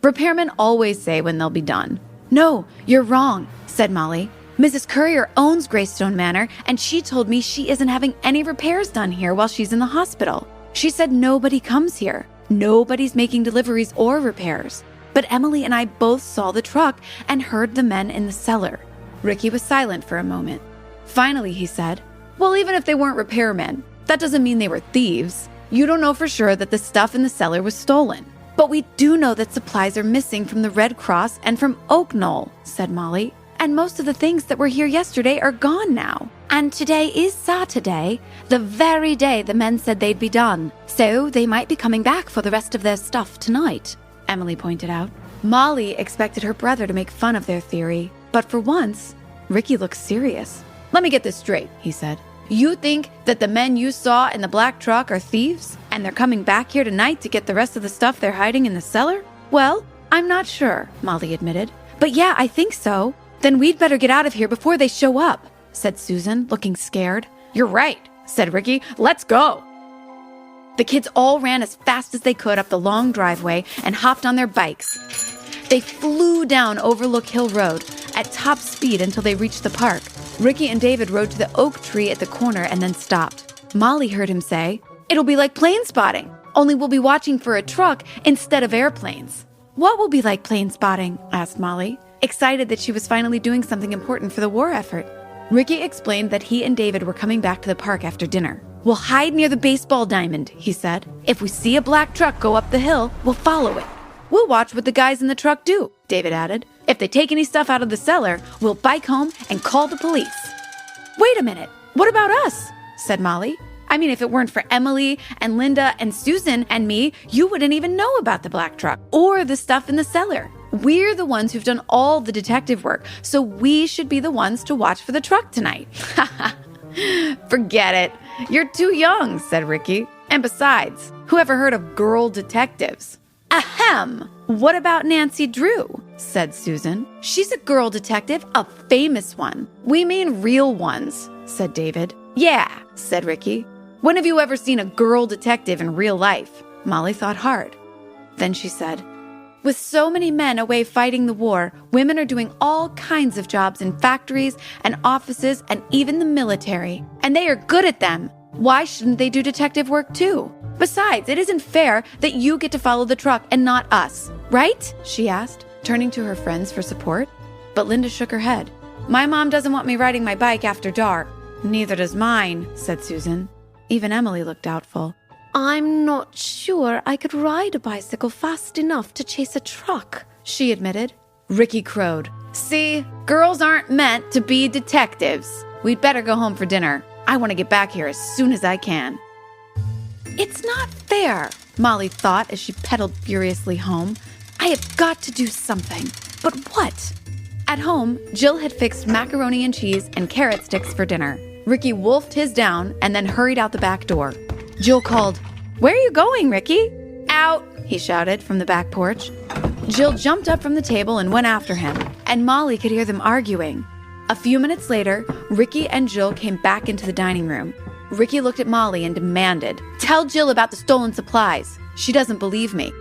D: Repairmen always say when they'll be done. No, you're wrong, said Molly.
B: Mrs. Courier owns Graystone Manor, and she told me she isn't having any repairs done here while she's in the hospital. She said nobody comes here. Nobody's making deliveries or repairs. But Emily and I both saw the truck and heard the men in the cellar. Ricky was silent for a moment. Finally, he said, "Well, even if they weren't repairmen, that doesn't mean they were thieves. You don't know for sure that the stuff in the cellar was stolen. But we do know that supplies are missing from the Red Cross and from Oak Knoll," said Molly. "And most of the things that were here yesterday are gone now. And today is Saturday, the very day the men said they'd be done. So they might be coming back for the rest of their stuff tonight," Emily pointed out. Molly expected her brother to make fun of their theory, but for once, Ricky looked serious. "Let me get this straight," he said. "You think that the men you saw in the black truck are thieves, and they're coming back here tonight to get the rest of the stuff they're hiding in the cellar?" "Well, I'm not sure," Molly admitted. "But yeah, I think so." "Then we'd better get out of here before they show up," said Susan, looking scared. "You're right," said Ricky. "Let's go." The kids all ran as fast as they could up the long driveway and hopped on their bikes. They flew down Overlook Hill Road at top speed until they reached the park. Ricky and David rode to the oak tree at the corner and then stopped. Molly heard him say, "It'll be like plane spotting, only we'll be watching for a truck instead of airplanes." "What will be like plane spotting?" asked Molly, excited that she was finally doing something important for the war effort. Ricky explained that he and David were coming back to the park after dinner. "We'll hide near the baseball diamond," he said. "If we see a black truck go up the hill, we'll follow it. We'll watch what the guys in the truck do," David added. "If they take any stuff out of the cellar, we'll bike home and call the police." "Wait a minute, what about us?" said Molly. "I mean, if it weren't for Emily and Linda and Susan and me, you wouldn't even know about the black truck or the stuff in the cellar. We're the ones who've done all the detective work, so we should be the ones to watch for the truck tonight." "Forget it. You're too young," said Ricky. "And besides, who ever heard of girl detectives?" "Ahem! What about Nancy Drew?" said Susan. "She's a girl detective, a famous one." "We mean real ones," said David. "Yeah," said Ricky. "When have you ever seen a girl detective in real life?" Molly thought hard. Then she said, "With so many men away fighting the war, women are doing all kinds of jobs in factories and offices and even the military. And they are good at them. Why shouldn't they do detective work too? Besides, it isn't fair that you get to follow the truck and not us, right?" she asked, turning to her friends for support. But Linda shook her head. "My mom doesn't want me riding my bike after dark." "Neither does mine," said Susan. Even Emily looked doubtful.
E: "I'm not sure I could ride a bicycle fast enough to chase a truck," she admitted.
B: Ricky crowed. "See, girls aren't meant to be detectives. We'd better go home for dinner. I want to get back here as soon as I can." "It's not fair," Molly thought as she pedaled furiously home. "I have got to do something. But what?" At home, Jill had fixed macaroni and cheese and carrot sticks for dinner. Ricky wolfed his down and then hurried out the back door. Jill called, "Where are you going, Ricky?" "Out," he shouted from the back porch. Jill jumped up from the table and went after him, and Molly could hear them arguing. A few minutes later, Ricky and Jill came back into the dining room. Ricky looked at Molly and demanded, "Tell Jill about the stolen supplies. She doesn't believe me."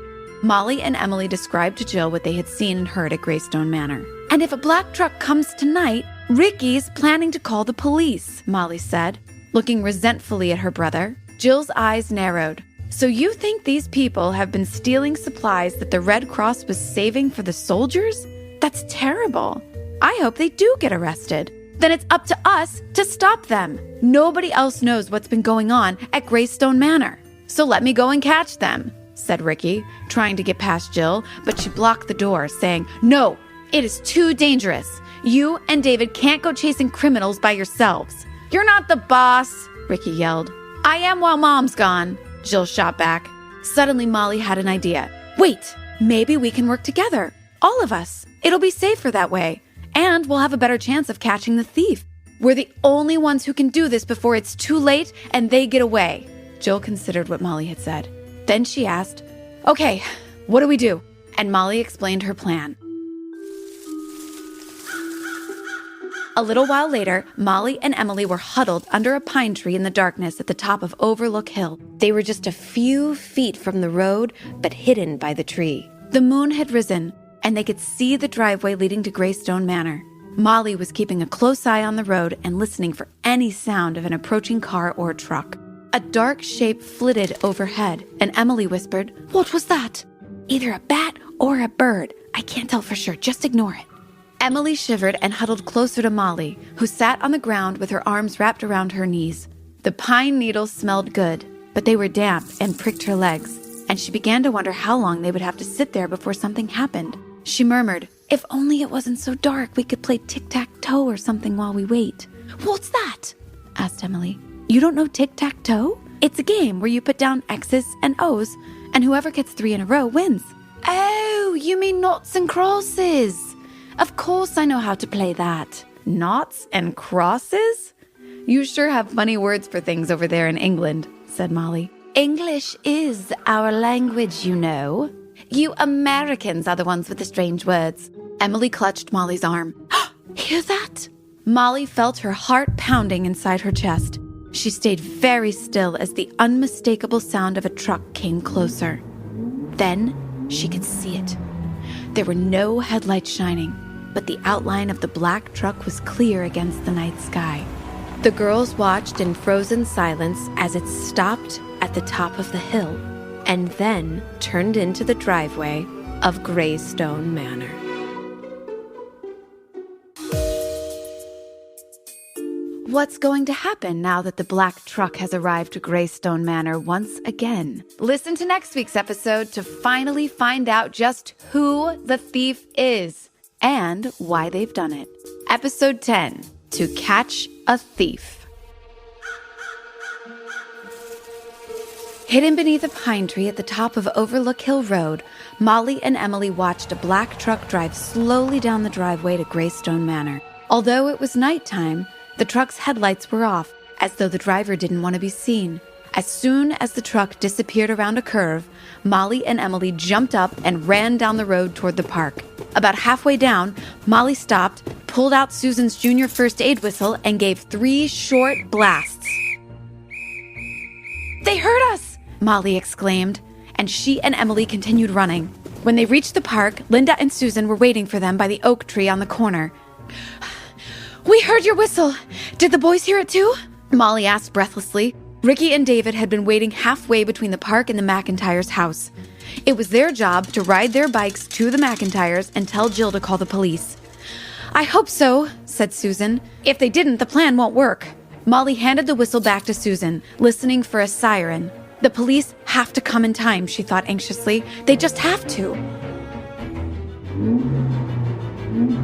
B: Molly and Emily described to Jill what they had seen and heard at Graystone Manor. "And if a black truck comes tonight, Ricky's planning to call the police," Molly said, looking resentfully at her brother. Jill's eyes narrowed. "So you think these people have been stealing supplies that the Red Cross was saving for the soldiers? That's terrible. I hope they do get arrested. Then it's up to us to stop them. Nobody else knows what's been going on at Graystone Manor. So let me go and catch them," said Ricky, trying to get past Jill, but she blocked the door, saying, "No, it is too dangerous. You and David can't go chasing criminals by yourselves." "You're not the boss," Ricky yelled. "I am while Mom's gone," Jill shot back. Suddenly, Molly had an idea. "Wait, maybe we can work together. All of us. It'll be safer that way. And we'll have a better chance of catching the thief. We're the only ones who can do this before it's too late and they get away." Jill considered what Molly had said. Then she asked, "Okay, what do we do?" And Molly explained her plan. A little while later, Molly and Emily were huddled under a pine tree in the darkness at the top of Overlook Hill. They were just a few feet from the road, but hidden by the tree. The moon had risen, and they could see the driveway leading to Graystone Manor. Molly was keeping a close eye on the road and listening for any sound of an approaching car or truck. A dark shape flitted overhead, and Emily whispered, "What was that?" "Either a bat or a bird. I can't tell for sure. Just ignore it." Emily shivered and huddled closer to Molly, who sat on the ground with her arms wrapped around her knees. The pine needles smelled good, but they were damp and pricked her legs, and she began to wonder how long they would have to sit there before something happened. She murmured, "If only it wasn't so dark, we could play tic-tac-toe or something while we wait." "What's that?" asked Emily. "You don't know tic-tac-toe? It's a game where you put down X's and O's, and whoever gets 3 in a row wins." "Oh, you mean noughts and crosses? Of course I know how to play that." "Noughts and crosses? You sure have funny words for things over there in England," said Molly. "English is our language, you know. You Americans are the ones with the strange words." Emily clutched Molly's arm. "Hear that?" Molly felt her heart pounding inside her chest. She stayed very still as the unmistakable sound of a truck came closer. Then she could see it. There were no headlights shining, but the outline of the black truck was clear against the night sky. The girls watched in frozen silence as it stopped at the top of the hill and then turned into the driveway of Graystone Manor. What's going to happen now that the black truck has arrived to Graystone Manor once again? Listen to next week's episode to finally find out just who the thief is and why they've done it. Episode 10, To Catch a Thief. Hidden beneath a pine tree at the top of Overlook Hill Road, Molly and Emily watched a black truck drive slowly down the driveway to Graystone Manor. Although it was nighttime, the truck's headlights were off, as though the driver didn't want to be seen. As soon as the truck disappeared around a curve, Molly and Emily jumped up and ran down the road toward the park. About halfway down, Molly stopped, pulled out Susan's junior first aid whistle, and gave 3 short blasts. "They heard us!" Molly exclaimed, and she and Emily continued running. When they reached the park, Linda and Susan were waiting for them by the oak tree on the corner. "We heard your whistle. Did the boys hear it too?" Molly asked breathlessly. Ricky and David had been waiting halfway between the park and the McIntyres' house. It was their job to ride their bikes to the McIntyres and tell Jill to call the police. "I hope so," said Susan. "If they didn't, the plan won't work." Molly handed the whistle back to Susan, listening for a siren. The police have to come in time, she thought anxiously. They just have to.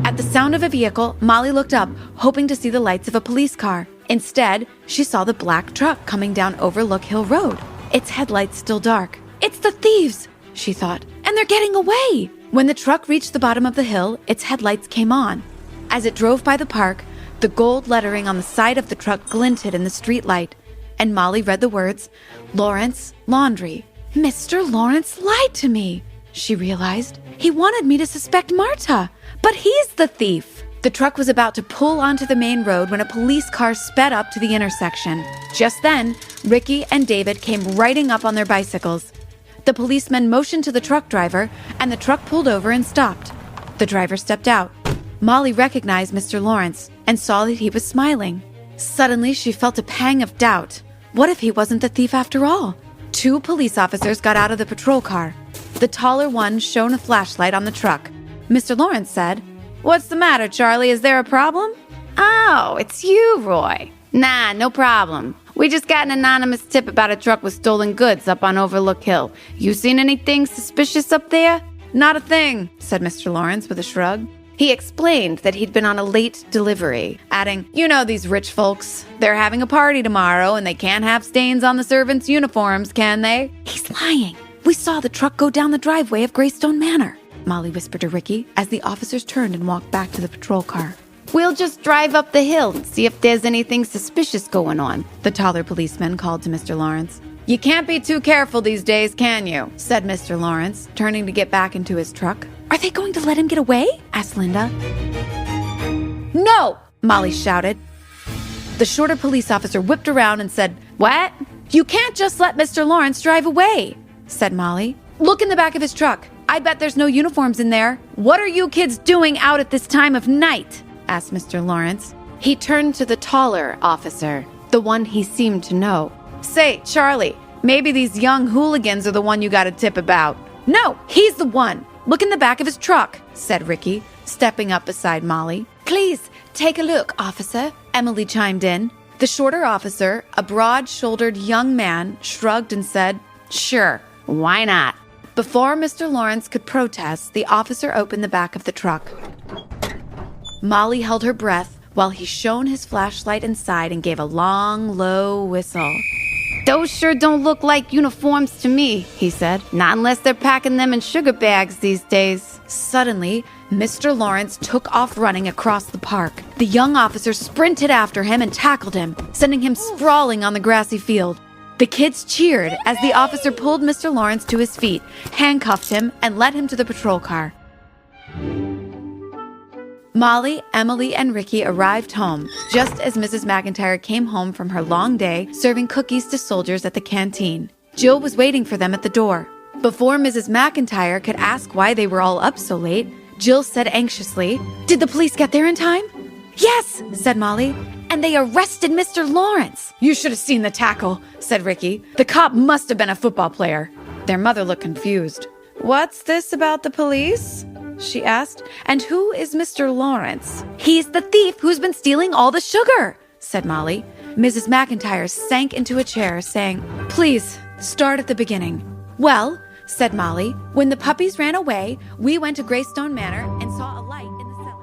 B: At the sound of a vehicle, Molly looked up, hoping to see the lights of a police car. Instead, she saw the black truck coming down Overlook Hill Road, its headlights still dark. "It's the thieves," she thought, "and they're getting away." When the truck reached the bottom of the hill, its headlights came on. As it drove by the park, the gold lettering on the side of the truck glinted in the streetlight, and Molly read the words, "Lawrence Laundry." "Mr. Lawrence lied to me," she realized. "He wanted me to suspect Marta, but he's the thief." The truck was about to pull onto the main road when a police car sped up to the intersection. Just then, Ricky and David came riding up on their bicycles. The policemen motioned to the truck driver, and the truck pulled over and stopped. The driver stepped out. Molly recognized Mr. Lawrence and saw that he was smiling. Suddenly, she felt a pang of doubt. What if he wasn't the thief after all? 2 police officers got out of the patrol car. The taller one shone a flashlight on the truck. Mr. Lawrence said, "What's the matter, Charlie? Is there a problem?" "Oh, it's you, Roy." "Nah, no problem. We just got an anonymous tip about a truck with stolen goods up on Overlook Hill. You seen anything suspicious up there?" "Not a thing," said Mr. Lawrence with a shrug. He explained that he'd been on a late delivery, adding, "You know these rich folks. They're having a party tomorrow, and they can't have stains on the servants' uniforms, can they?" "He's lying. We saw the truck go down the driveway of Graystone Manor," Molly whispered to Ricky as the officers turned and walked back to the patrol car. "We'll just drive up the hill and see if there's anything suspicious going on," the taller policeman called to Mr. Lawrence. "You can't be too careful these days, can you?" said Mr. Lawrence, turning to get back into his truck. "Are they going to let him get away?" asked Linda. "No!" Molly shouted. The shorter police officer whipped around and said, "What? You can't just let Mr. Lawrence drive away," said Molly. "Look in the back of his truck. I bet there's no uniforms in there. What are you kids doing out at this time of night?"
D: asked Mr. Lawrence. He turned to the taller officer, the one he seemed to know. Say, Charlie, maybe these young hooligans are the one you got a tip about. No, he's the one. Look in the back of his truck, said Ricky, stepping up beside Molly. Please, take a look, officer, Emily chimed in. The shorter officer, a broad-shouldered young man, shrugged and said, Sure, why not? Before Mr. Lawrence could protest, the officer opened the back of the truck. Molly held her breath while he shone his flashlight inside and gave a long, low whistle. Those sure don't look like uniforms to me, he said. Not unless they're packing them in sugar bags these days. Suddenly, Mr. Lawrence took off running across the park. The young officer sprinted after him and tackled him, sending him sprawling on the grassy field. The kids cheered as the officer pulled Mr. Lawrence to his feet, handcuffed him, and led him to the patrol car. Molly, Emily, and Ricky arrived home just as Mrs. McIntyre came home from her long day serving cookies to soldiers at the canteen. Jill was waiting for them at the door. Before Mrs. McIntyre could ask why they were all up so late, Jill said anxiously, Did the police get there in time? Yes, said Molly, and they arrested Mr. Lawrence. You should have seen the tackle, said Ricky. The cop must have been a football player. Their mother looked confused. What's this about the police? She asked. And who is Mr. Lawrence? He's the thief who's been stealing all the sugar, said Molly. Mrs. McIntyre sank into a chair, saying, Please, start at the beginning. Well, said Molly, when the puppies ran away, we went to Graystone Manor and saw a light in the cellar.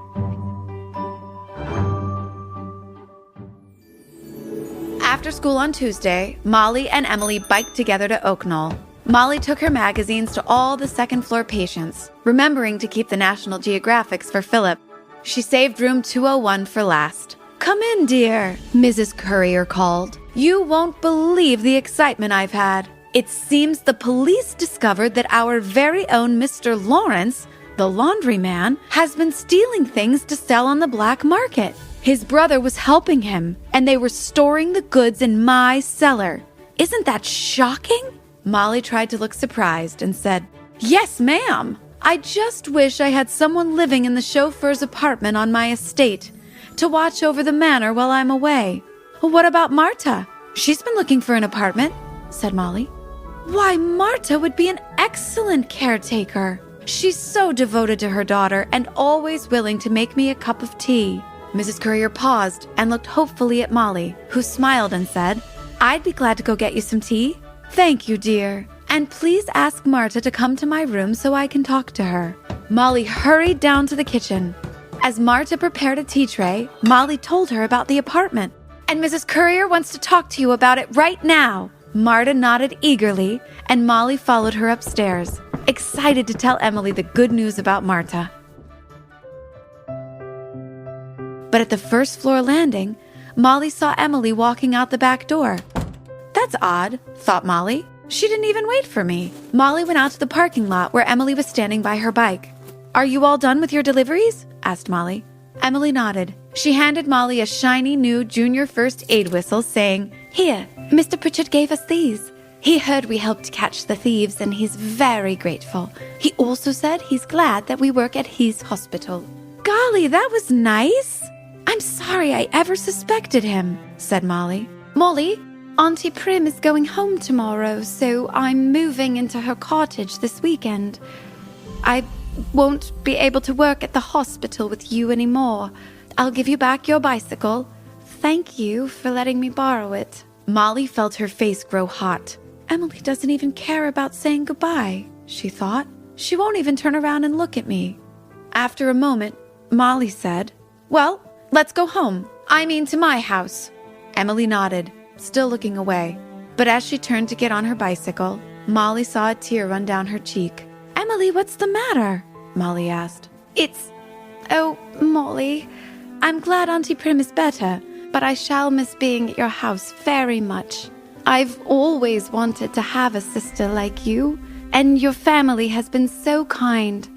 D: After school on Tuesday, Molly and Emily biked together to Oak Knoll. Molly took her magazines to all the second-floor patients, remembering to keep the National Geographics for Philip. She saved room 201 for last. Come in, dear, Mrs. Courier called. You won't believe the excitement I've had. It seems the police discovered that our very own Mr. Lawrence, the laundryman, has been stealing things to sell on the black market. His brother was helping him, and they were storing the goods in my cellar. Isn't that shocking? Molly tried to look surprised and said, Yes, ma'am. I just wish I had someone living in the chauffeur's apartment on my estate to watch over the manor while I'm away. What about Marta? She's been looking for an apartment, said Molly. Why, Marta would be an excellent caretaker. She's so devoted to her daughter and always willing to make me a cup of tea. Mrs. Courier paused and looked hopefully at Molly, who smiled and said, I'd be glad to go get you some tea. Thank you, dear. And please ask Marta to come to my room so I can talk to her. Molly hurried down to the kitchen. As Marta prepared a tea tray, Molly told her about the apartment. And Mrs. Courier wants to talk to you about it right now. Marta nodded eagerly, and Molly followed her upstairs, excited to tell Emily the good news about Marta. But at the first floor landing, Molly saw Emily walking out the back door. That's odd, thought Molly. She didn't even wait for me. Molly went out to the parking lot where Emily was standing by her bike. Are you all done with your deliveries? Asked Molly. Emily nodded. She handed Molly a shiny new junior first aid whistle, saying, Here, Mr. Pritchard gave us these. He heard we helped catch the thieves, and he's very grateful. He also said he's glad that we work at his hospital. Golly, that was nice. I'm sorry I ever suspected him, said Molly. Molly, Auntie Prim is going home tomorrow, so I'm moving into her cottage this weekend. I won't be able to work at the hospital with you anymore. I'll give you back your bicycle. Thank you for letting me borrow it. Molly felt her face grow hot. Emily doesn't even care about saying goodbye, she thought. She won't even turn around and look at me. After a moment, Molly said, Well, let's go home. I mean to my house. Emily nodded, still looking away. But as she turned to get on her bicycle, Molly saw a tear run down her cheek. Emily, what's the matter? Molly asked. Oh, Molly, I'm glad Auntie Prim is better, but I shall miss being at your house very much. I've always wanted to have a sister like you, and your family has been so kind.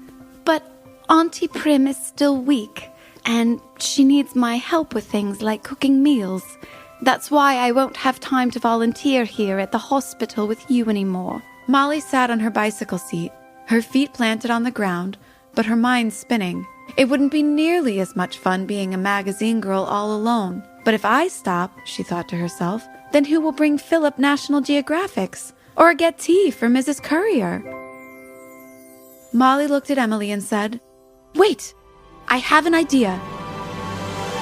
D: But Auntie Prim is still weak, and she needs my help with things like cooking meals. That's why I won't have time to volunteer here at the hospital with you anymore. Molly sat on her bicycle seat, her feet planted on the ground, but her mind spinning.
B: It wouldn't be nearly as much fun being a magazine girl all alone. But if I stop, she thought to herself, then who will bring Philip National Geographics? Or get tea for Mrs. Courier? Molly looked at Emily and said, "Wait, I have an idea.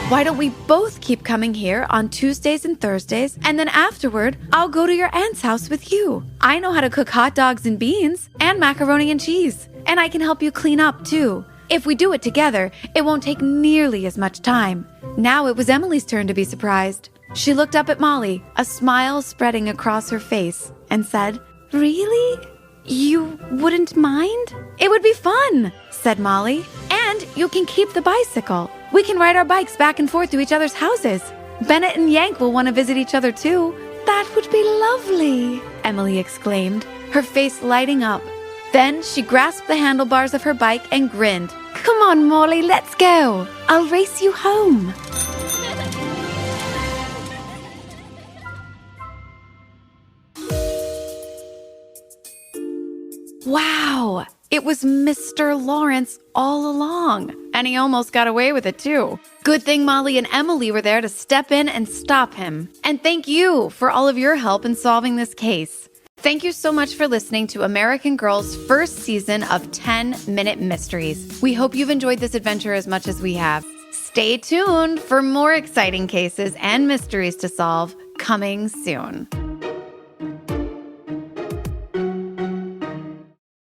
B: Why don't we both keep coming here on Tuesdays and Thursdays, and then afterward, I'll go to your aunt's house with you. I know how to cook hot dogs and beans, and macaroni and cheese, and I can help you clean up too. If we do it together, it won't take nearly as much time." Now it was Emily's turn to be surprised. She looked up at Molly, a smile spreading across her face, and said, "Really? You wouldn't mind?" "It would be fun," said Molly. "And you can keep the bicycle. We can ride our bikes back and forth to each other's houses. Bennett and Yank will want to visit each other too." "That would be lovely," Emily exclaimed, her face lighting up. Then she grasped the handlebars of her bike and grinned. "Come on, Molly, let's go. I'll race you home." Wow! It was Mr. Lawrence all along, and he almost got away with it too. Good thing Molly and Emily were there to step in and stop him. And thank you for all of your help in solving this case. Thank you so much for listening to American Girl's first season of 10-Minute Mysteries. We hope you've enjoyed this adventure as much as we have. Stay tuned for more exciting cases and mysteries to solve coming soon.